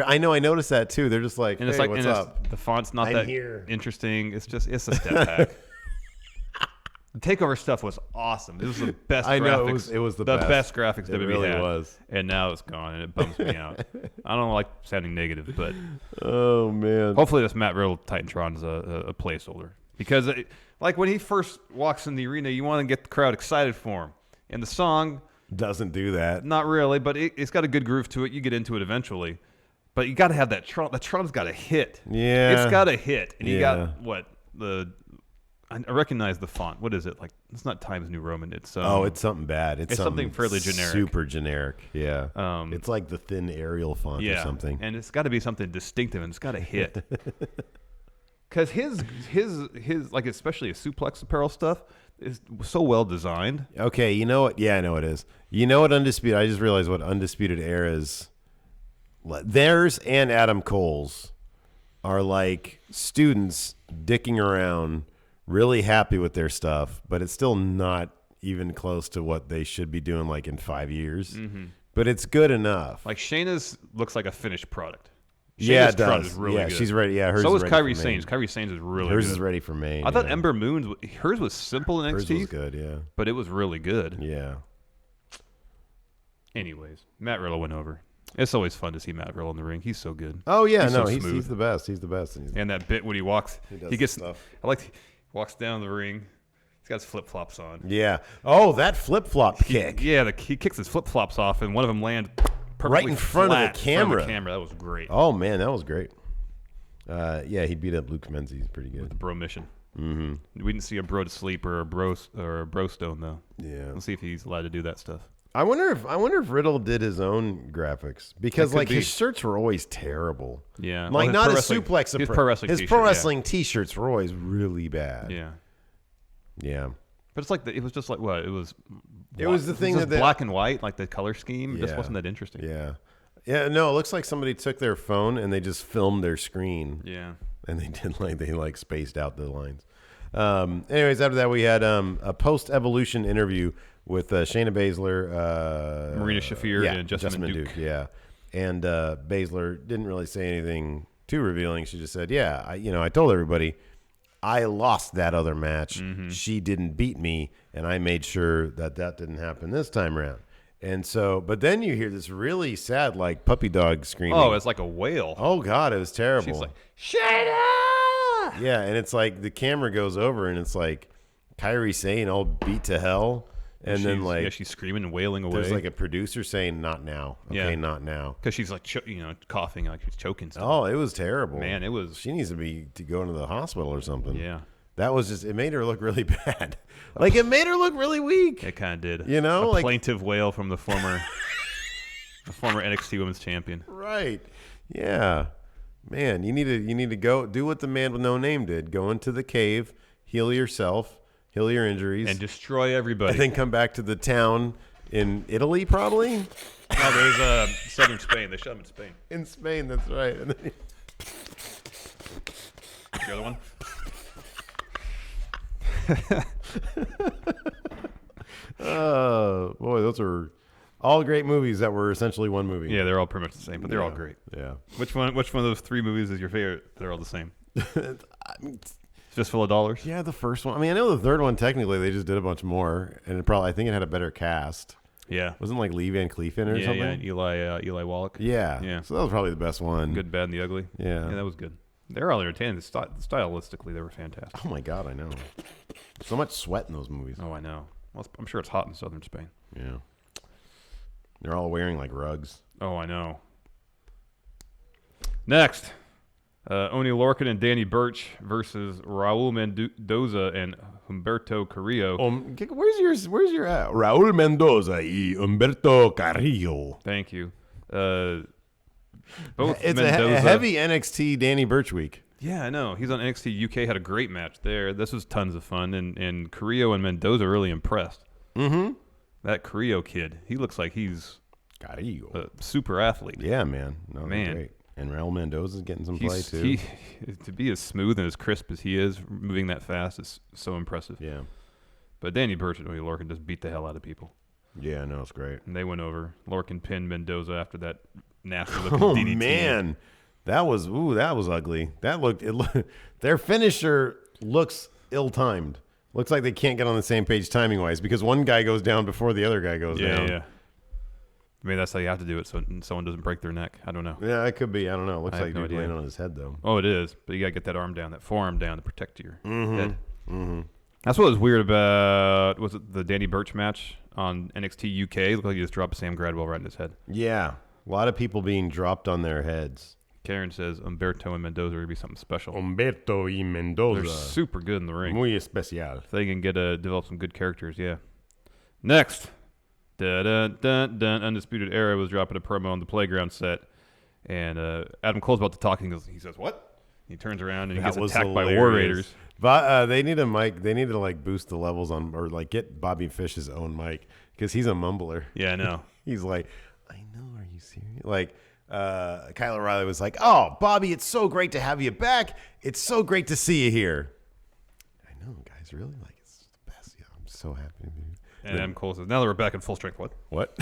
I noticed that too. They're just like, hey, what's up? The font's not that interesting. It's a step back. The TakeOver stuff was awesome. It was the best graphics. It was the best graphics it WWE really had. was. And now it's gone, and it bums me out. I don't like sounding negative, but oh man. Hopefully this Matt Riddle Titantron is a placeholder because like when he first walks in the arena, you want to get the crowd excited for him, and the song doesn't do that. Not really, but it's got a good groove to it. You get into it eventually. But you got to have that Tron. The Tron's got to hit. Yeah. It's got to hit. And you got I recognize the font. What is it? Like, it's not Times New Roman. It's it's something bad. It's something fairly generic. Super generic. Yeah. It's like the thin Arial font or something. And it's got to be something distinctive and it's got to hit. Cuz his like especially his suplex apparel stuff is so well designed. Okay, you know what? Yeah, I know it is. You know what Undisputed? I just realized what Undisputed Era's theirs and Adam Cole's are like students dicking around, really happy with their stuff, but it's still not even close to what they should be doing like in 5 years. Mm-hmm. But it's good enough. Like Shayna's looks like a finished product. Shayna's it does. Is really good. She's ready. Yeah, hers so is is ready Kairi Sane's. Kairi Sane's is really hers good. Is ready for Maine. I thought Ember Moon's hers was simple in NXT. Hers was good, yeah. But it was really good. Yeah. Anyways, Matt Riddle went over. It's always fun to see Matt Riddle in the ring. He's so good. Oh yeah, he's he's the best. He's the best. And that bit when he walks, he gets stuff. He walks down the ring. He's got his flip flops on. Yeah. Oh, that flip flop kick. Yeah, he kicks his flip flops off, and one of them lands right in front of the camera. That was great. Oh man, that was great. Yeah, he beat up Luke Menzies. He's pretty good with the bro mission. Mm-hmm. We didn't see a bro to sleep or a bro stone though. Yeah. Let's see if he's allowed to do that stuff. I wonder if Riddle did his own graphics because like his shirts were always terrible. Yeah, like not his suplex. His pro wrestling T-shirts were always really bad. Yeah, yeah. But it's like it was just like what it was. It was the thing that black and white, like the color scheme, just wasn't that interesting. Yeah, yeah. No, it looks like somebody took their phone and they just filmed their screen. Yeah, and they spaced out the lines. Anyways, after that we had a post-Evolution interview with Shayna Baszler, Marina Shafir, and Jessamine Duke. Yeah, and Baszler didn't really say anything too revealing. She just said, "Yeah, I told everybody I lost that other match. Mm-hmm. She didn't beat me, and I made sure that didn't happen this time around." And so, but then you hear this really sad, like puppy dog screaming. Oh, it's like a wail. Oh God, it was terrible. She's like, Shayna! Yeah, and it's like the camera goes over, and it's like Kairi Sane all beat to hell. And then like she's screaming and wailing away. There's like a producer saying, "Not now, okay, not now," because she's like coughing, like she's choking. Stuff. Oh, it was terrible, man. It was. She needs to go into the hospital or something. Yeah, that was just. It made her look really bad. Like it made her look really weak. It kind of did. A plaintive wail from the former NXT Women's Champion. Right. Yeah. Man, you need to go do what the man with no name did. Go into the cave, heal yourself. Heal your injuries. And destroy everybody. And then come back to the town in Italy, probably? No, there's southern Spain. They shot him in Spain. In Spain, that's right. And then the other one? Oh, boy, those are all great movies that were essentially one movie. Yeah, they're all pretty much the same, but they're all great. Yeah. Which one of those three movies is your favorite? They're all the same. Just full of dollars? Yeah, the first one. I mean, I know the third one, technically, they just did a bunch more. And I think it had a better cast. Yeah. Wasn't like Lee Van Cleef in it or something? Yeah, Eli Wallach. Yeah. So that was probably the best one. Good, Bad, and the Ugly. Yeah. Yeah, that was good. They were all entertaining. Stylistically, they were fantastic. Oh, my God, I know. So much sweat in those movies. Oh, I know. Well, I'm sure it's hot in southern Spain. Yeah. They're all wearing, like, rugs. Oh, I know. Next, Oni Lorcan and Danny Birch versus Raul Mendoza and Humberto Carrillo. Where's your Raul Mendoza y Humberto Carrillo. Thank you. Both it's Mendoza, a heavy NXT Danny Birch week. Yeah, I know. He's on NXT UK, had a great match there. This was tons of fun, and Carrillo and Mendoza really impressed. Mm-hmm. That Carrillo kid, he looks like he's Carrillo. A super athlete. Yeah, man. No, man. Great. And Raul Mendoza's getting some play, too. To be as smooth and as crisp as he is, moving that fast is so impressive. Yeah. But Danny Birch and Oni Lorcan just beat the hell out of people. Yeah, no, it's great. And they went over. Lorcan pinned Mendoza after that nasty looking DDT. Oh, man. That was ugly. Their finisher looks ill-timed. Looks like they can't get on the same page timing-wise because one guy goes down before the other guy goes down. Yeah. Maybe that's how you have to do it so someone doesn't break their neck. I don't know. Yeah, it could be. I don't know. It looks like no you're laying on his head, though. Oh, it is. But you got to get that arm down, that forearm down to protect your head. Mm-hmm. That's what was weird about, was it the Danny Birch match on NXT UK? It looked like he just dropped Sam Gradwell right in his head. Yeah. A lot of people being dropped on their heads. Karen says Humberto and Mendoza are going to be something special. Humberto y Mendoza. They're super good in the ring. Muy especial. If they can develop some good characters, yeah. Next. Undisputed Era was dropping a promo on the playground set, and Adam Cole's about to talk, and he says, "What?" He turns around and he gets attacked by War Raiders. But they need a mic. They need to like boost the levels on, or like get Bobby Fish's own mic because he's a mumbler. Yeah, I know. He's like, "I know. Are you serious?" Like Kyle O'Reilly was like, "Oh, Bobby, it's so great to have you back. It's so great to see you here." I know, guys. Really, like it's the best. Yeah, I'm so happy to be here. And Adam Cole says, "Now that we're back in full strength." What?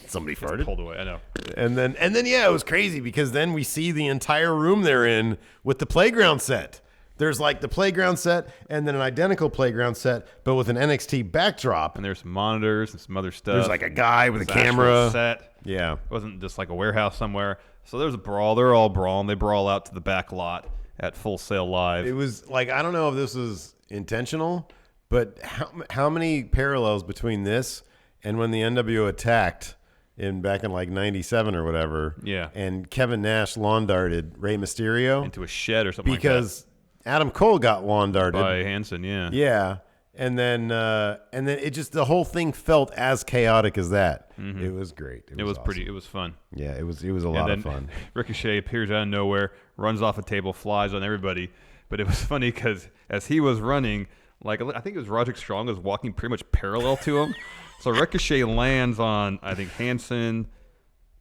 Somebody farted. Pulled away. I know. And then yeah, it was crazy because then we see the entire room they're in with the playground set. There's like the playground set and then an identical playground set, but with an NXT backdrop. And there's some monitors and some other stuff. There's like a guy with a camera. Set. Yeah. It wasn't just like a warehouse somewhere. So there's a brawl. They're all brawling. They brawl out to the back lot at Full Sail Live. It was like, I don't know if this was intentional, but how many parallels between this and when the NWO attacked back in like 97 or whatever. Yeah. And Kevin Nash lawn darted Rey Mysterio into a shed or something like that. Because Adam Cole got lawn darted by Hansen, yeah. Yeah. And then it just, the whole thing felt as chaotic as that. Mm-hmm. It was great. It was awesome. pretty. It was fun. Yeah, it was a lot of fun. Ricochet appears out of nowhere, runs off a table, flies on everybody. But it was funny because as he was running, like I think it was Roderick Strong was walking pretty much parallel to him. So Ricochet lands on, I think, Hansen,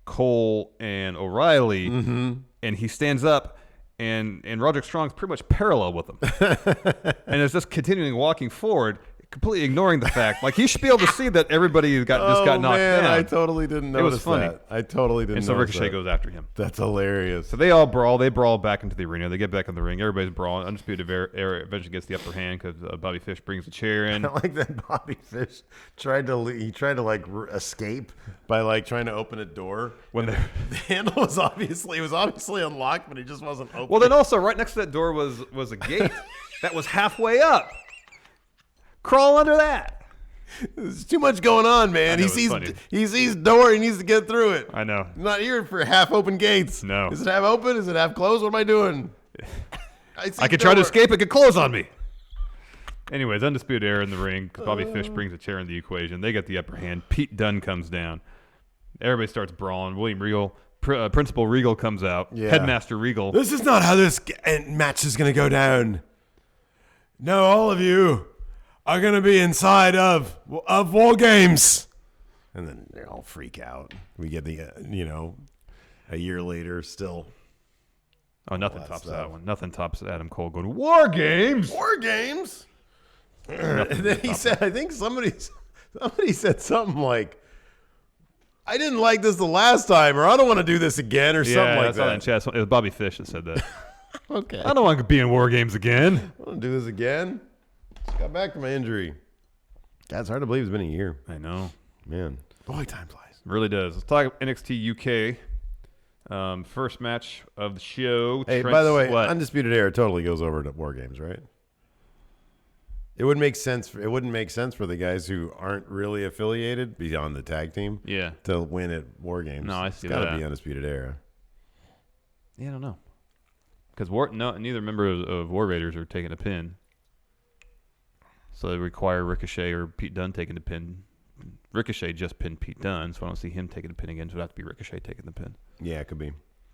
Cole, and O'Reilly, and he stands up, and Roderick Strong's pretty much parallel with him. And is just continuing walking forward, completely ignoring the fact. Like, he should be able to see that everybody just got knocked down. I totally didn't notice it was funny. that. I totally didn't And so notice Ricochet that. goes after him. That's hilarious. So they all brawl. They brawl back into the arena. They get back in the ring. Everybody's brawling. Undisputed Era eventually gets the upper hand because Bobby Fish brings the chair in. I like that Bobby Fish tried to like escape by like trying to open a door. When the handle was obviously unlocked, but he just wasn't open. Well, then also right next to that door was a gate that was halfway up. Crawl under that. There's too much going on, man. He sees door. He needs to get through it. I know. I'm not here for half open gates. No. Is it half open? Is it half closed? What am I doing? I could try to escape. It could close on me. Anyways, Undisputed Era in the ring. Bobby Fish brings a chair in the equation. They get the upper hand. Pete Dunne comes down. Everybody starts brawling. William Regal, Principal Regal comes out. Yeah. Headmaster Regal. This is not how this match is going to go down. No, all of you are going to be inside of War Games. And then they all freak out. We get the, a year later still. Oh, nothing tops that one. Nothing tops Adam Cole going, War Games! War Games? And then he said, I think somebody said something like, I didn't like this the last time, or I don't want to do this again, or something like that. In chat. It was Bobby Fish that said that. Okay. I don't want to be in War Games again. I want to do this again. Just got back from my injury. God, it's hard to believe it's been a year. I know. Man. Boy, time flies. Really does. Let's talk NXT UK. First match of the show. Hey, by the way, Undisputed Era totally goes over to War Games, right? It wouldn't make sense. It wouldn't make sense for the guys who aren't really affiliated beyond the tag team, to win at War Games. No, I see it's that. Got to be Undisputed Era. Yeah, I don't know, because neither member of War Raiders are taking a pin, so they require Ricochet or Pete Dunne taking the pin. Ricochet just pinned Pete Dunne, so I don't see him taking the pin again. So it would have to be Ricochet taking the pin. Yeah, it could be.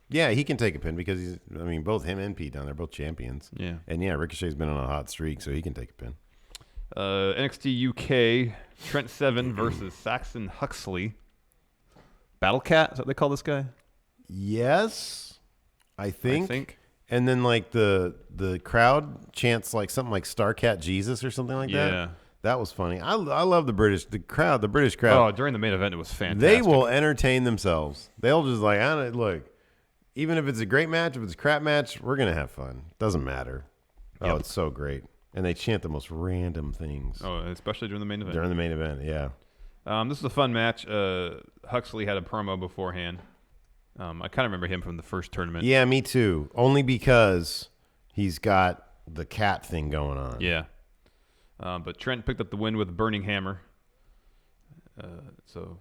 Yeah, he can take a pin because both him and Pete Dunne, they're both champions. Yeah, and Ricochet's been on a hot streak, so he can take a pin. NXT UK, Trent Seven versus Saxon Huxley. Battle Cat, is that what they call this guy? Yes, I think. And then like the crowd chants like something like Starcat Jesus or something like that. Yeah. That was funny. I love the British crowd. Oh, during the main event, it was fantastic. They will entertain themselves. They'll just like, look, even if it's a great match, if it's a crap match, we're going to have fun. Doesn't matter. Oh, it's so great. And they chant the most random things. Oh, especially during the main event. During the main event, yeah. This is a fun match. Huxley had a promo beforehand. I kind of remember him from the first tournament. Yeah, me too. Only because he's got the cat thing going on. Yeah. But Trent picked up the win with a burning hammer. So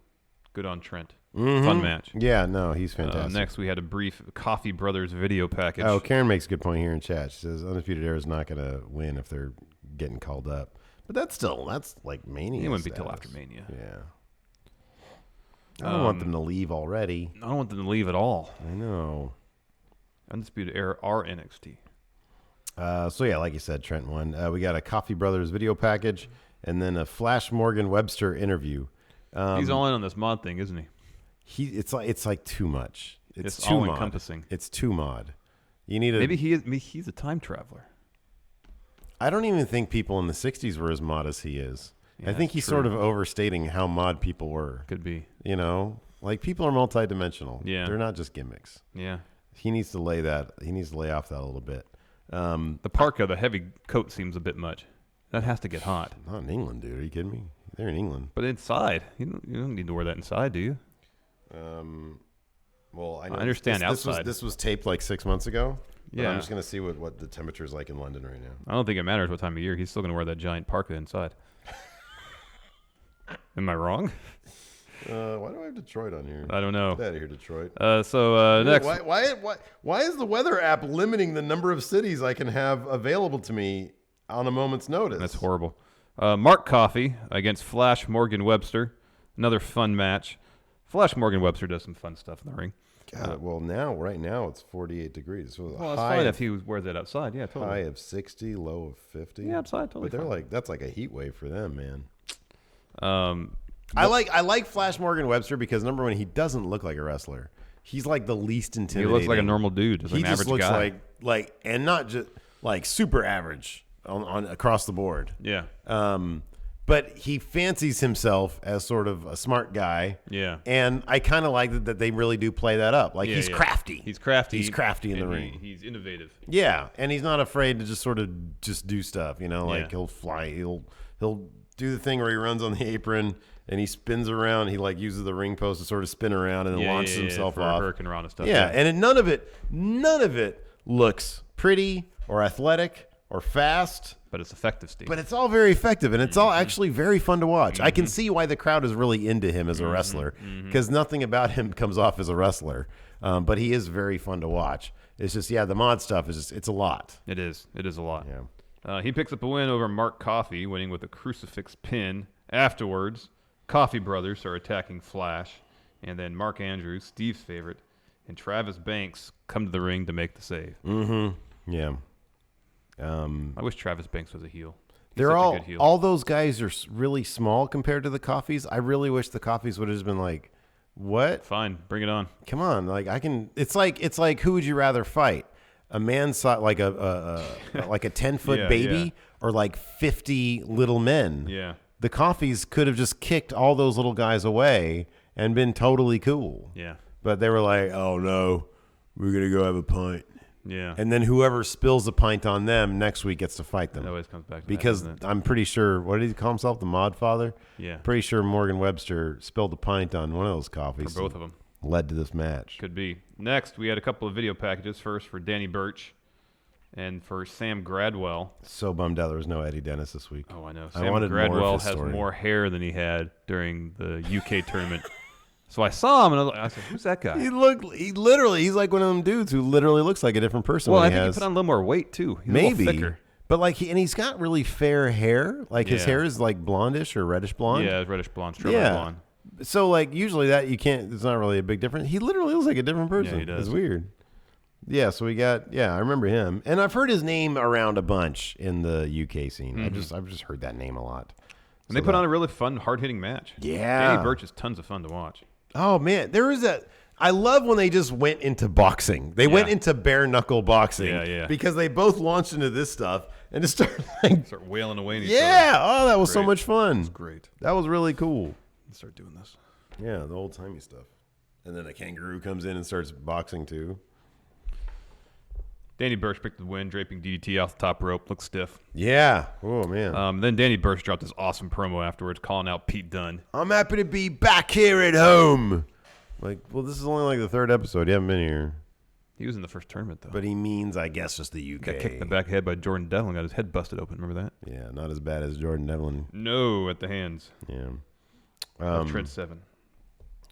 good on Trent. Mm-hmm. Fun match. Yeah, no, he's fantastic. Next, we had a brief Coffee Brothers video package. Oh, Karen makes a good point here in chat. She says Undisputed Era is not going to win if they're getting called up. But that's like Mania. It wouldn't be till after Mania. Yeah. I don't want them to leave already. I don't want them to leave at all. I know. Undisputed Era are NXT. So yeah, like you said, Trent won. We got a Coffee Brothers video package and then a Flash Morgan Webster interview. He's all in on this mod thing, isn't he? It's like too much. It's too all mod. encompassing. It's too mod. You need maybe he's a time traveler. I don't even think people in the 60s were as mod as he is. Yeah, I think he's sort of overstating how mod people were. Could be. Like people are multidimensional. Yeah. They're not just gimmicks. Yeah. He needs to lay off that a little bit. The parka, the heavy coat seems a bit much. That has to get hot. Not in England, dude. Are you kidding me? They're in England. But inside, you don't need to wear that inside, do you? Well, I understand outside. This was taped like 6 months ago. Yeah. I'm just going to see what the temperature is like in London right now. I don't think it matters what time of year. He's still going to wear that giant parka inside. Am I wrong? Why do I have Detroit on here? I don't know. Get out of here, Detroit. Next. Why is the weather app limiting the number of cities I can have available to me on a moment's notice? That's horrible. Mark Coffey against Flash Morgan Webster. Another fun match. Flash Morgan Webster does some fun stuff in the ring. God, right now it's 48 degrees. So it's fine if he wears that outside. Yeah, totally. High of 60, low of 50. Yeah, outside, totally. But they're that's like a heat wave for them, man. I like Flash Morgan Webster because number one, he doesn't look like a wrestler. He's like the least intimidating. He looks like a normal dude. Just like an average guy. like and not just like super average on across the board. Yeah. But he fancies himself as sort of a smart guy. Yeah. And I kind of like that they really do play that up. Like he's crafty. He's crafty. He's crafty in the ring. He's innovative. Yeah, and he's not afraid to just sort of just do stuff. He'll fly. He'll do the thing where he runs on the apron and he spins around. He like uses the ring post to sort of spin around and then launches himself for off. Hurricane Rana stuff. Yeah, and none of it looks pretty or athletic or fast. But it's effective, Steve. But it's all very effective, and it's all actually very fun to watch. I can see why the crowd is really into him as a wrestler, because nothing about him comes off as a wrestler. But he is very fun to watch. It's just, the mod stuff it's a lot. It is. It is a lot. Yeah. He picks up a win over Mark Coffey, winning with a crucifix pin. Afterwards, Coffey brothers are attacking Flash, and then Mark Andrews, Steve's favorite, and Travis Banks come to the ring to make the save. Mm-hmm. Yeah. I wish Travis Banks was a heel. They're all those guys are really small compared to the Coffeys. I really wish the Coffeys would have just been like, what? Fine, bring it on. Come on, like I can. It's like who would you rather fight? A man like a 10-foot baby or like 50 little men? Yeah. The Coffeys could have just kicked all those little guys away and been totally cool. Yeah. But they were like, oh no, we're gonna go have a pint. Yeah. And then whoever spills a pint on them next week gets to fight them. It always comes back to because that, I'm pretty sure, what did he call himself? The Mod Father? Yeah. Pretty sure Morgan Webster spilled a pint on one of those coffees. For both of them. Led to this match. Could be. Next, we had a couple of video packages. First for Danny Birch and for Sam Gradwell. So bummed out there was no Eddie Dennis this week. Oh, I know. I Sam wanted Gradwell more of his has story. more hair than he had during the UK tournament. So I saw him and I said, "Who's that guy?" He's like one of them dudes who literally looks like a different person. Well, when I think he put on a little more weight too. He's Maybe. a little thicker. But like he's got really fair hair. Like his hair is like blondish or reddish blonde. Yeah, it's reddish blonde, strawberry blonde. So like usually that you can't. It's not really a big difference. He literally looks like a different person. Yeah, he does. It's weird. Yeah, so we got. Yeah, I remember him, and I've heard his name around a bunch in the UK scene. Mm-hmm. I've just heard that name a lot. And they put on a really fun, hard-hitting match. Yeah. Danny Birch is tons of fun to watch. Oh man, there is a. I love when they just went into boxing. They went into bare knuckle boxing. Yeah. Because they both launched into this stuff and just started like Start wailing away. Oh, that was so much fun. It's great. That was really cool. Let's start doing this. Yeah, the old timey stuff. And then a kangaroo comes in and starts boxing too. Danny Birch picked the win, draping DDT off the top rope. Looks stiff. Yeah. Oh man. Then Danny Birch dropped this awesome promo afterwards, calling out Pete Dunne. I'm happy to be back here at home. Like, well, this is only like the third episode. You haven't been here. He was in the first tournament though. But he means, I guess, just the UK. Got kicked in the back head by Jordan Devlin. Got his head busted open. Remember that? Yeah, not as bad as Jordan Devlin. No, at the hands. Yeah. Trent 7.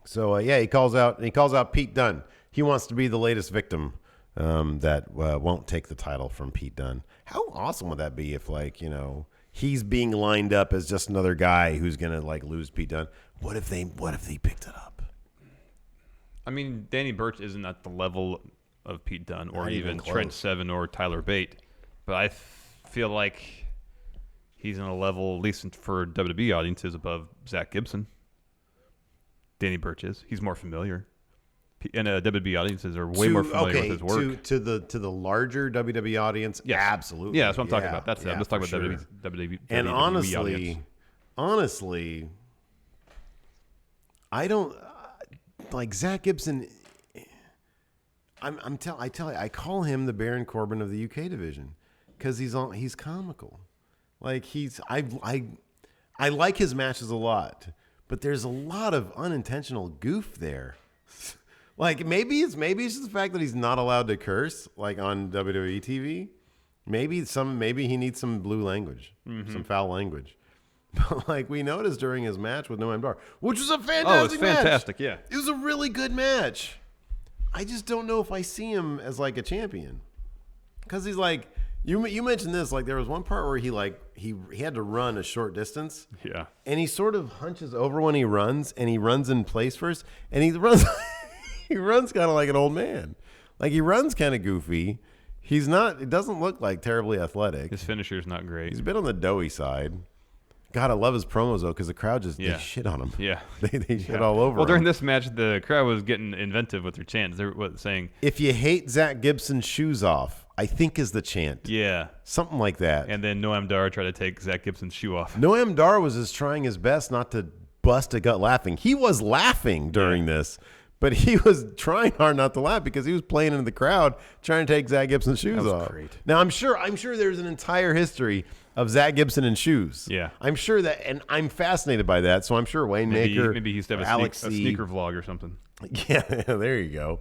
So he calls out Pete Dunne. He wants to be the latest victim that won't take the title from Pete Dunne. How awesome would that be if, like, you know, he's being lined up as just another guy who's gonna like lose Pete Dunne? What if they picked it up? I mean, Danny Birch isn't at the level of Pete Dunne or Not even even close. Trent 7 or Tyler Bate, but I feel like he's in a level, at least for WWE audiences, above Zach Gibson. Danny Birch is. He's more familiar. And WWE audiences are way more familiar with his work. To the larger WWE audience, Yes. Absolutely. Yeah, that's what I'm talking about. That's it. I'm just talking for about sure. WWE And audience. honestly, I don't like Zach Gibson. I call him the Baron Corbin of the UK division because he's comical. Like I like his matches a lot, but there's a lot of unintentional goof there. Like maybe it's just the fact that he's not allowed to curse like on WWE TV. Maybe he needs some blue language, some foul language. But like we noticed during his match with Noam Dar, which was a fantastic Oh, it's fantastic, match. yeah. It was a really good match. I just don't know if I see him as like a champion. Cuz he's like you mentioned this, like there was one part where he had to run a short distance. Yeah. And he sort of hunches over when he runs, and he runs in place first, and he runs he runs kind of like an old man. Like he runs kind of goofy. It doesn't look like terribly athletic. His finisher's not great. He's a bit on the doughy side. God, I love his promos though, because the crowd just they shit on him. Yeah. they shit all over Well, him. during this match, the crowd was getting inventive with their chants. They were saying, "If you hate Zach Gibson's shoes off," I think is the chant. Yeah. Something like that. And then Noam Dar tried to take Zach Gibson's shoe off. Noam Dar was just trying his best not to bust a gut laughing. He was laughing during this, but he was trying hard not to laugh because he was playing into the crowd trying to take Zach Gibson's shoes was off. great. Now I'm sure there's an entire history of Zach Gibson and shoes. Yeah. I'm sure that, and I'm fascinated by that. So I'm sure Wayne Maker, Maybe he used to have a sneaker vlog or something. Yeah, there you go.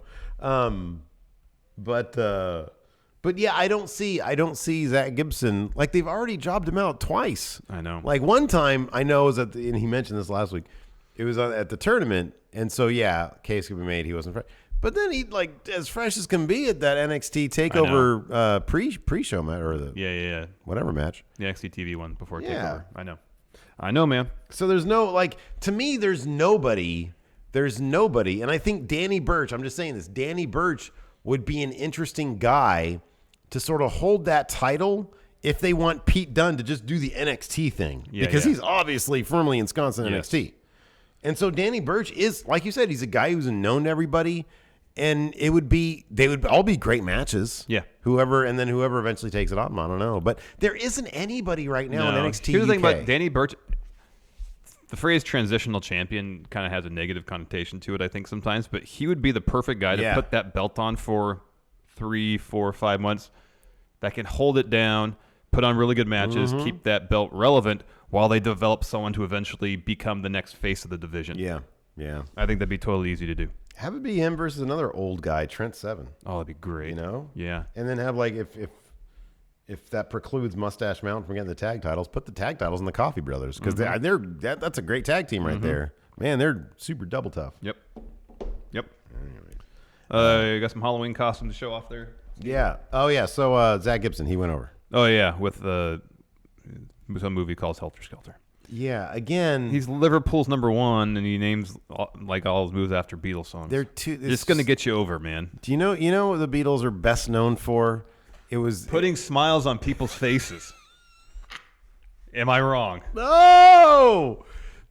But yeah, I don't see Zach Gibson. Like they've already jobbed him out twice. I know. Like one time I know was and he mentioned this last week. It was at the tournament, and so yeah, case could be made he wasn't fresh. But then he like as fresh as can be at that NXT Takeover pre-show match or the whatever match. The NXT TV one before Yeah. Takeover. I know, man. So there's no like to me there's nobody, and I think Danny Birch. I'm just saying this. Danny Birch would be an interesting guy to sort of hold that title if they want Pete Dunne to just do the NXT thing because he's obviously firmly ensconced in NXT. And so Danny Birch is, like you said, he's a guy who's known to everybody, and they would all be great matches. Yeah. Whoever eventually takes it on, I don't know. But there isn't anybody right now in NXT Here's the UK. thing about Danny Birch. The phrase transitional champion kind of has a negative connotation to it, I think, sometimes. But he would be the perfect guy to put that belt on for 3, 4, 5 months that can hold it down, put on really good matches, keep that belt relevant while they develop someone to eventually become the next face of the division. Yeah, yeah. I think that'd be totally easy to do. Have it be him versus another old guy, Trent Seven. Oh, that'd be great. You know? Yeah. And then have like if that precludes Mustache Mountain from getting the tag titles, put the tag titles in the Coffee Brothers because that's a great tag team right there. Man, they're super double tough. Yep. Anyway. You got some Halloween costumes to show off there? Yeah. Oh yeah. So Zach Gibson, he went over. Oh yeah, with some movie called Helter Skelter. Yeah. Again, he's Liverpool's #1, and he names like all his moves after Beatles songs. They're just gonna get you over, man. Do you know what the Beatles are best known for? It was putting smiles on people's faces. Am I wrong? No!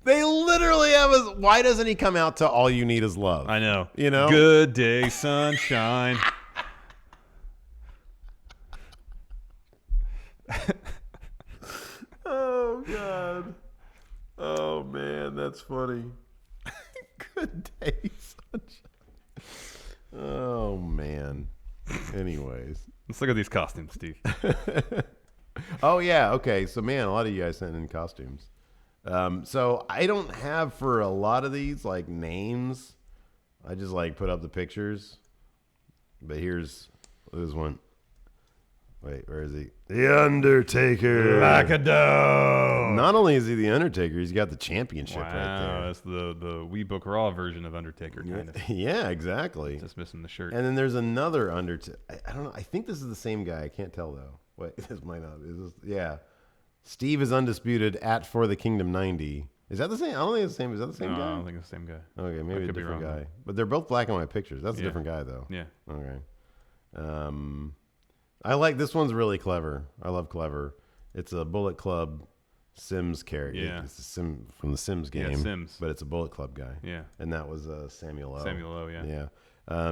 They literally have a... Why doesn't he come out to All You Need Is Love? I know. You know? Good day, sunshine. Oh, God. Oh, man, that's funny. Good day, sunshine. Oh, man. Anyways. Let's look at these costumes, Steve. Oh, yeah. Okay. So, man, a lot of you guys sent in costumes. So I don't have for a lot of these like names. I just like put up the pictures. But here's one. Wait, where is he? The Undertaker. Lacadoo. Not only is he the Undertaker, he's got the championship right there. That's the We Book Raw version of Undertaker, kind of. Yeah, exactly. Just missing the shirt. And then there's another Undertaker. I don't know. I think this is the same guy. I can't tell though. Wait, this might not. Is this? Yeah. Steve is undisputed at For the Kingdom 90. Is that the same? I don't think it's the same. Is that the same guy? I don't think it's the same guy. Okay, maybe a different guy. But they're both black and white pictures. That's a different guy, though. Yeah. Okay. I like this one's really clever. I love clever. It's a Bullet Club Sims character. Yeah. It's a Sim from the Sims game. Yeah, Sims. But it's a Bullet Club guy. Yeah. And that was Samuel O. Samuel O, yeah. Yeah.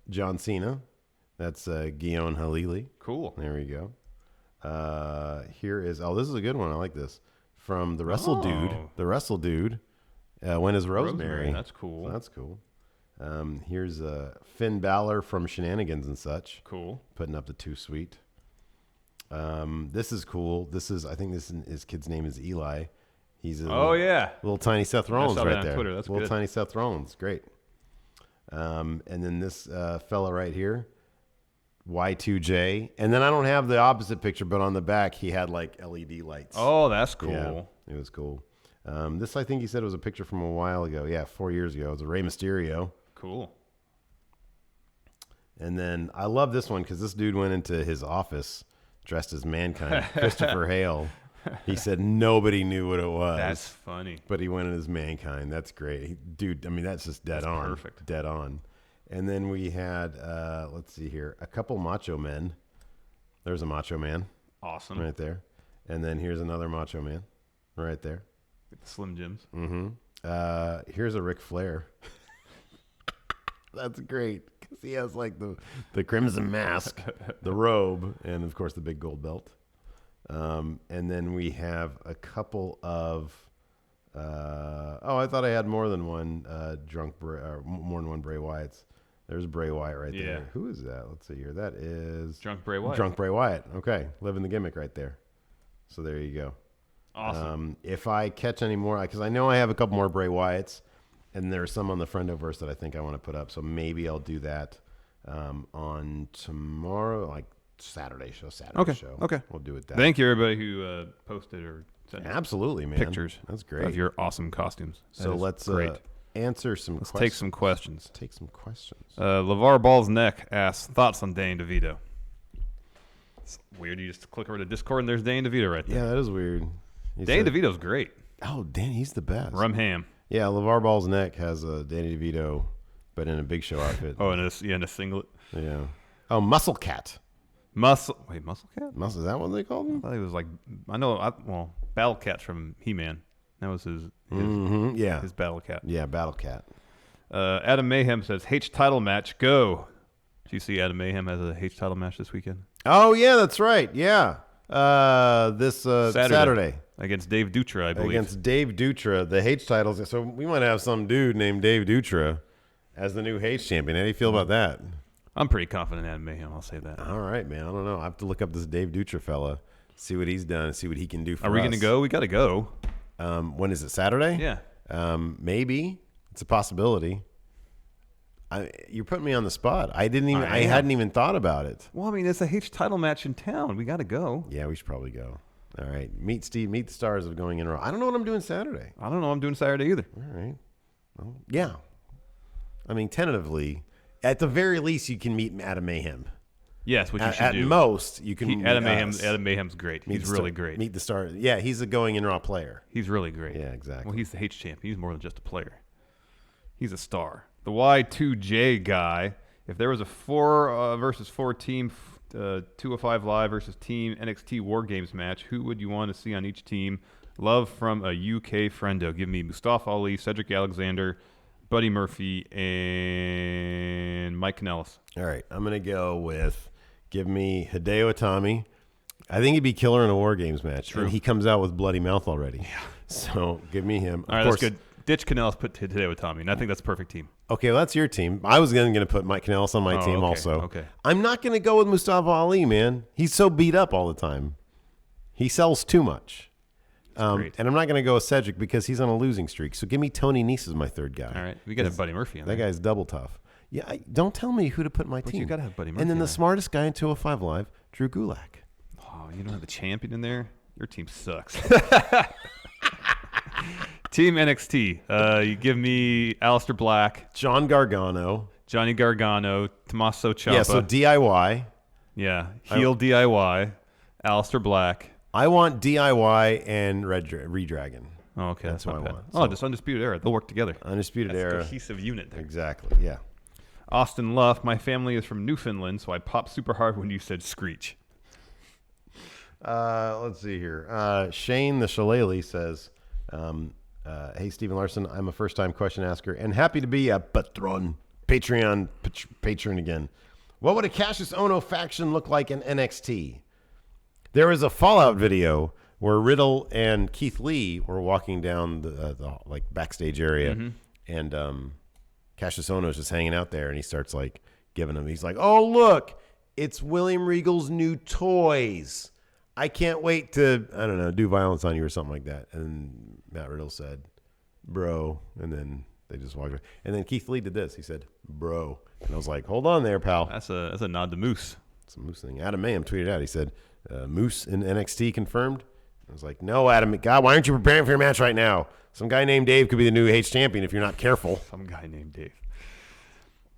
John Cena. That's Guion Halili. Cool. There we go. Here is this is a good one. I like this from the Wrestle Dude. The Wrestle Dude. When is Rosemary? That's cool. So that's cool. Here's Finn Balor from Shenanigans and Such. Cool. Putting up the Too Sweet. This is cool. I think his kid's name is Eli. He's a little tiny Seth Rollins right there. Twitter. That's little good. Tiny Seth Rollins. Great. And then this fella right here. Y2J, and then I don't have the opposite picture, but on the back he had like LED lights. Oh, that's cool. Yeah, it was cool. This I think he said was a picture from a while ago. Yeah, 4 years ago. It was a Rey Mysterio. Cool. And then I love this one because this dude went into his office dressed as Mankind, Christopher Hale. He said nobody knew what it was. That's funny. But he went in as Mankind. That's great, dude. I mean, that's just dead on. Perfect. Dead on. And then we had, let's see here, a couple Macho Men. There's a Macho Man. Awesome. Right there. And then here's another Macho Man. Right there. Slim Jims. Mm-hmm. Here's a Ric Flair. That's great. Because he has like the crimson mask, the robe, and of course the big gold belt. And then we have a couple of... I thought I had more than one more than one Bray Wyatts. There's Bray Wyatt right there. Who is that? Let's see here. That is Drunk Bray Wyatt. Drunk Bray Wyatt. Okay, living the gimmick right there. So there you go. Awesome. If I catch any more, because I know I have a couple more Bray Wyatts, and there's some on the Friendoverse that I think I want to put up. So maybe I'll do that on tomorrow, like Saturday show. Okay. We'll do it. Thank you, everybody who posted or sent absolutely, man. pictures. That's great. Of your awesome costumes. So let's answer some questions. Take some questions. Take some questions. LeVar Ball's Neck asks, thoughts on Danny DeVito? It's weird. You just click over to Discord and there's Danny DeVito right there. Yeah, that is weird. Danny DeVito's great. Oh, Danny, he's the best. Rum ham. Yeah, LeVar Ball's Neck has a Danny DeVito, but in a Big Show outfit. Oh, in a singlet? Yeah. Oh, Muscle Cat. Muscle Cat? Is that what they called him? I thought he was like, Battle Cat's from He-Man. That was his Battle Cat. Yeah, Battle Cat. Adam Mayhem says, H title match, go. Did you see Adam Mayhem has a H title match this weekend? Oh, yeah, that's right. Yeah. This Saturday. Against Dave Dutra, I believe. Against Dave Dutra, the H titles. So we might have some dude named Dave Dutra as the new H champion. How do you feel about that? I'm pretty confident in Adam Mayhem. I'll say that. All right, man. I don't know. I have to look up this Dave Dutra fella, see what he's done, see what he can do for us. Are we going to go? We got to go. When is it? Saturday? Yeah. Maybe. It's a possibility. You're putting me on the spot. I hadn't even thought about it. Well, I mean, it's a H title match in town. We got to go. Yeah, we should probably go. All right. Meet Steve. Meet the stars of Going In Raw. I don't know what I'm doing Saturday. I don't know what I'm doing Saturday either. All right. Well, yeah. I mean, tentatively, at the very least, you can meet Adam Mayhem. Yes, what you should do. At most, you can meet Adam us. Mayhem's great. He's really great. Meet the star. Yeah, he's a Going In Raw player. He's really great. Yeah, exactly. Well, he's the H champ. He's more than just a player. He's a star. The Y2J guy. If there was a 4 versus 4 team 205 Live versus Team NXT War Games match, who would you want to see on each team? Love from a UK friendo. Give me Mustafa Ali, Cedric Alexander, Buddy Murphy, and Mike Kanellis. All right, I'm going to go with give me Hideo Itami. I think he'd be killer in a War Games match. True. And he comes out with bloody mouth already. Yeah. So give me him. All right, that's good. Ditch Kanellis, put Hideo Itami, and I think that's a perfect team. Okay, well, that's your team. I was going to put Mike Kanellis on my team also. Okay. I'm not going to go with Mustafa Ali, man. He's so beat up all the time. He sells too much. And I'm not going to go with Cedric because he's on a losing streak. So give me Tony Nese as my third guy. All right, we got to have Buddy Murphy on that guy's double tough. Yeah, don't tell me who to put in my team. You got to have Buddy Murphy. And then the smartest guy in 205 Live, Drew Gulak. Oh, you don't have the champion in there? Your team sucks. Team NXT. You give me Aleister Black, Johnny Gargano, Tommaso Ciampa. Yeah, so DIY. Yeah, heel DIY, Aleister Black. I want DIY and Redragon. Oh, okay, that's what I want. Oh, just Undisputed Era. They'll work together. Undisputed Era. A cohesive unit there. Exactly, yeah. Austin Luff. My family is from Newfoundland, so I popped super hard when you said Screech. Let's see here. Shane the Shillelagh says, hey, Stephen Larson, I'm a first-time question asker and happy to be a patron again. What would a Cassius Ohno faction look like in NXT? There was a Fallout video where Riddle and Keith Lee were walking down the like backstage area, and Cassius Ohno is just hanging out there, and he starts like giving them. He's like, "Oh, look, it's William Regal's new toys. I can't wait to, I don't know, do violence on you or something like that." And Matt Riddle said, "Bro," and then they just walked away. And then Keith Lee did this. He said, "Bro," and I was like, "Hold on there, pal." That's a nod to Moose. It's a Moose thing. Adam Mayhem tweeted out. He said, "Moose in NXT confirmed." I was like, "No, Adam. God, why aren't you preparing for your match right now? Some guy named Dave could be the new H champion if you're not careful." Some guy named Dave.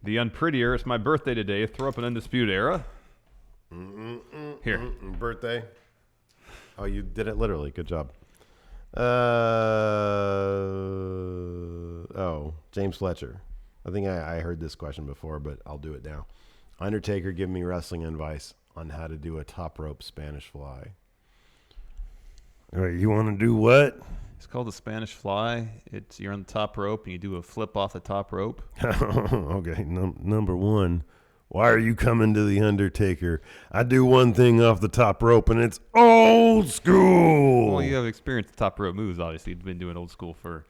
The Unprettier. It's my birthday today. Throw up an Undisputed Era. Here. Birthday. Oh, you did it literally. Good job. James Fletcher. I think I heard this question before, but I'll do it now. Undertaker, give me wrestling advice on how to do a top rope Spanish fly. All right, you want to do what? It's called the Spanish Fly. You're on the top rope and you do a flip off the top rope. Okay, number one. Why are you coming to the Undertaker? I do one thing off the top rope, and it's old school. Well, you have experience with top rope moves, obviously. You've been doing old school for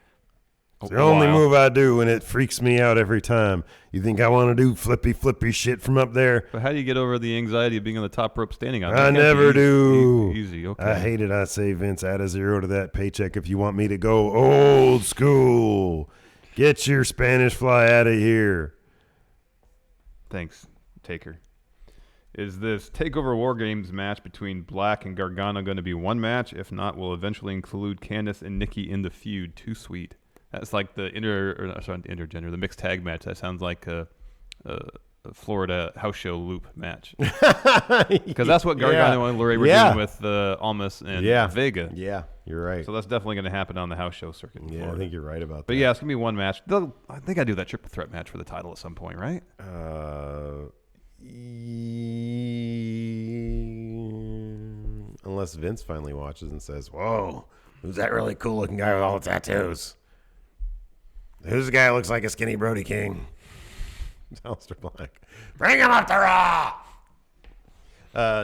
it's the only move I do, and it freaks me out every time. You think I want to do flippy shit from up there? But how do you get over the anxiety of being on the top rope standing on it? I never do. Easy, okay. I hate it. I say, Vince, add a zero to that paycheck if you want me to go old school. Get your Spanish Fly out of here. Thanks, Taker. Is this Takeover War Games match between Black and Gargano going to be one match? If not, we'll eventually include Candice and Nikki in the feud. Too sweet. That's like the intergender, the mixed tag match. That sounds like a Florida house show loop match. Because that's what Gargano and Larae were doing with Almas and Vega. Yeah, you're right. So that's definitely going to happen on the house show circuit. Yeah, I think you're right about that. But yeah, it's going to be one match. I think I do that triple threat match for the title at some point, right? Unless Vince finally watches and says, "Whoa, who's that really cool looking guy with all the tattoos? Who's the guy who looks like a skinny Brody King?" It's Aleister Black. Bring him up to Raw!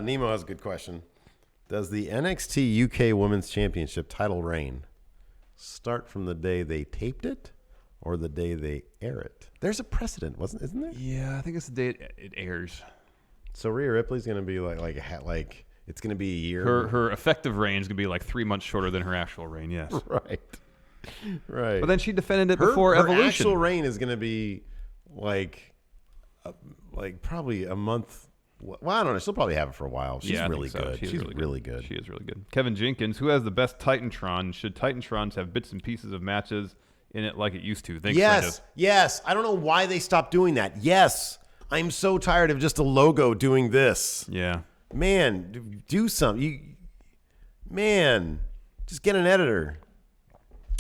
Nemo has a good question. Does the NXT UK Women's Championship title reign start from the day they taped it or the day they air it. There's a precedent, isn't there? Yeah, I think it's the day it airs. So Rhea Ripley's going to be like it's going to be a year. Her effective reign is going to be like 3 months shorter than her actual reign. Yes. Right. But then she defended it before her Evolution. actual reign is going to be like probably a month. Well, I don't know. She'll probably have it for a while. She's really good. She's really good. She is really good. Kevin Jenkins, who has the best Titantron? Should Titantrons have bits and pieces of matches in it like it used to? Thanks, yes. I don't know why they stopped doing that. Yes. I'm so tired of just a logo doing this. Yeah. Man, do something. Just get an editor.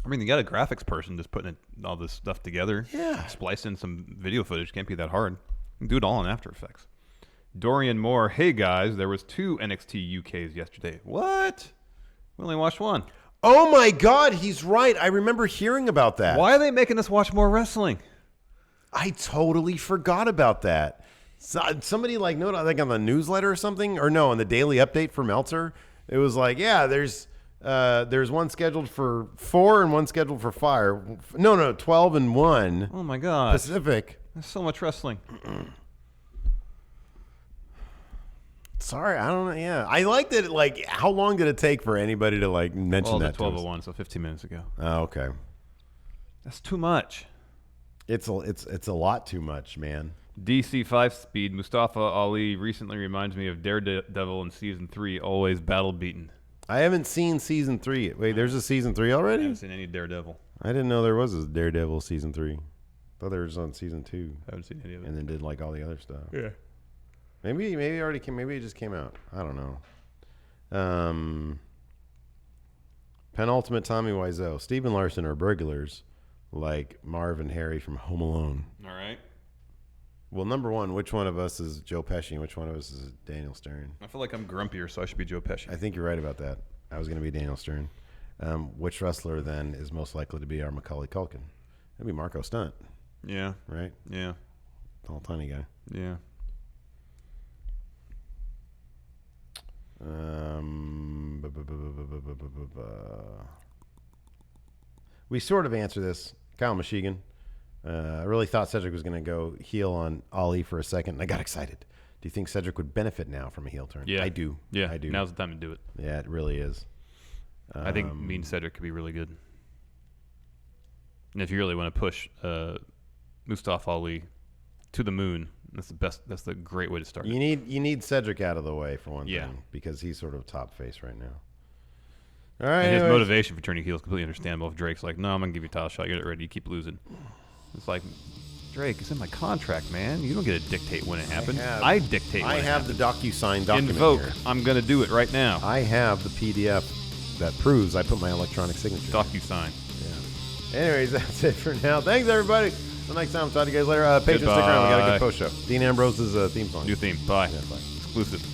I mean, you got a graphics person just putting all this stuff together. Yeah. Splice in some video footage. Can't be that hard. You can do it all in After Effects. Dorian Moore, hey guys, there was 2 NXT UKs yesterday. What? We only watched 1. Oh my God, he's right. I remember hearing about that. Why are they making us watch more wrestling? I totally forgot about that. Somebody noted, I think on the newsletter or something, or no, on the daily update for Meltzer, it was like, yeah, there's one scheduled for 4 and one scheduled for 5. No, 12 and 1. Oh my God. Pacific. There's so much wrestling. Sorry, I don't know. Yeah, I liked it. How long did it take for anybody to mention that? 12:01, so 15 minutes ago. Oh, okay. That's too much. It's a lot too much, man. DC 5-speed Mustafa Ali recently reminds me of Daredevil in season 3, always battle beaten. I haven't seen season 3 yet. Wait, there's a season 3 already? I haven't seen any Daredevil. I didn't know there was a Daredevil season 3. Thought there was on season 2. I haven't seen any of it. And then did all the other stuff. Yeah. Maybe it already came. Maybe it just came out. I don't know. Penultimate Tommy Wiseau. Steve and Larson are burglars, like Marv and Harry from Home Alone. All right. Well, number one, which one of us is Joe Pesci and which one of us is Daniel Stern? I feel like I'm grumpier, so I should be Joe Pesci. I think you're right about that. I was going to be Daniel Stern. Which wrestler then is most likely to be our Macaulay Culkin? That'd be Marco Stunt. Yeah. Right? Yeah. Tall, tiny guy. Yeah. We sort of answer this. Kyle Michigan. I really thought Cedric was going to go heel on Ali for a second, and I got excited. Do you think Cedric would benefit now from a heel turn? Yeah. I do. Yeah. I do. Now's the time to do it. Yeah, it really is. I think me and Cedric could be really good. And if you really want to push Mustafa Ali to the moon, that's the best. That's the great way to start. You need Cedric out of the way for one thing, because he's sort of top face right now. All right. And his motivation for turning heel is completely understandable. If Drake's like, no, I'm gonna give you a title shot, get it ready, you keep losing. It's like, Drake, it's in my contract, man. You don't get to dictate when it happens. I dictate. I have the DocuSign document Invoke. here. I'm gonna do it right now. I have the PDF that proves I put my electronic signature. DocuSign. Yeah. Anyways, that's it for now. Thanks everybody. Until next time, I'll talk to you guys later. Patrons, stick around. We got a good post show. Dean Ambrose's theme song. New theme. Bye. Yeah, bye. Exclusive.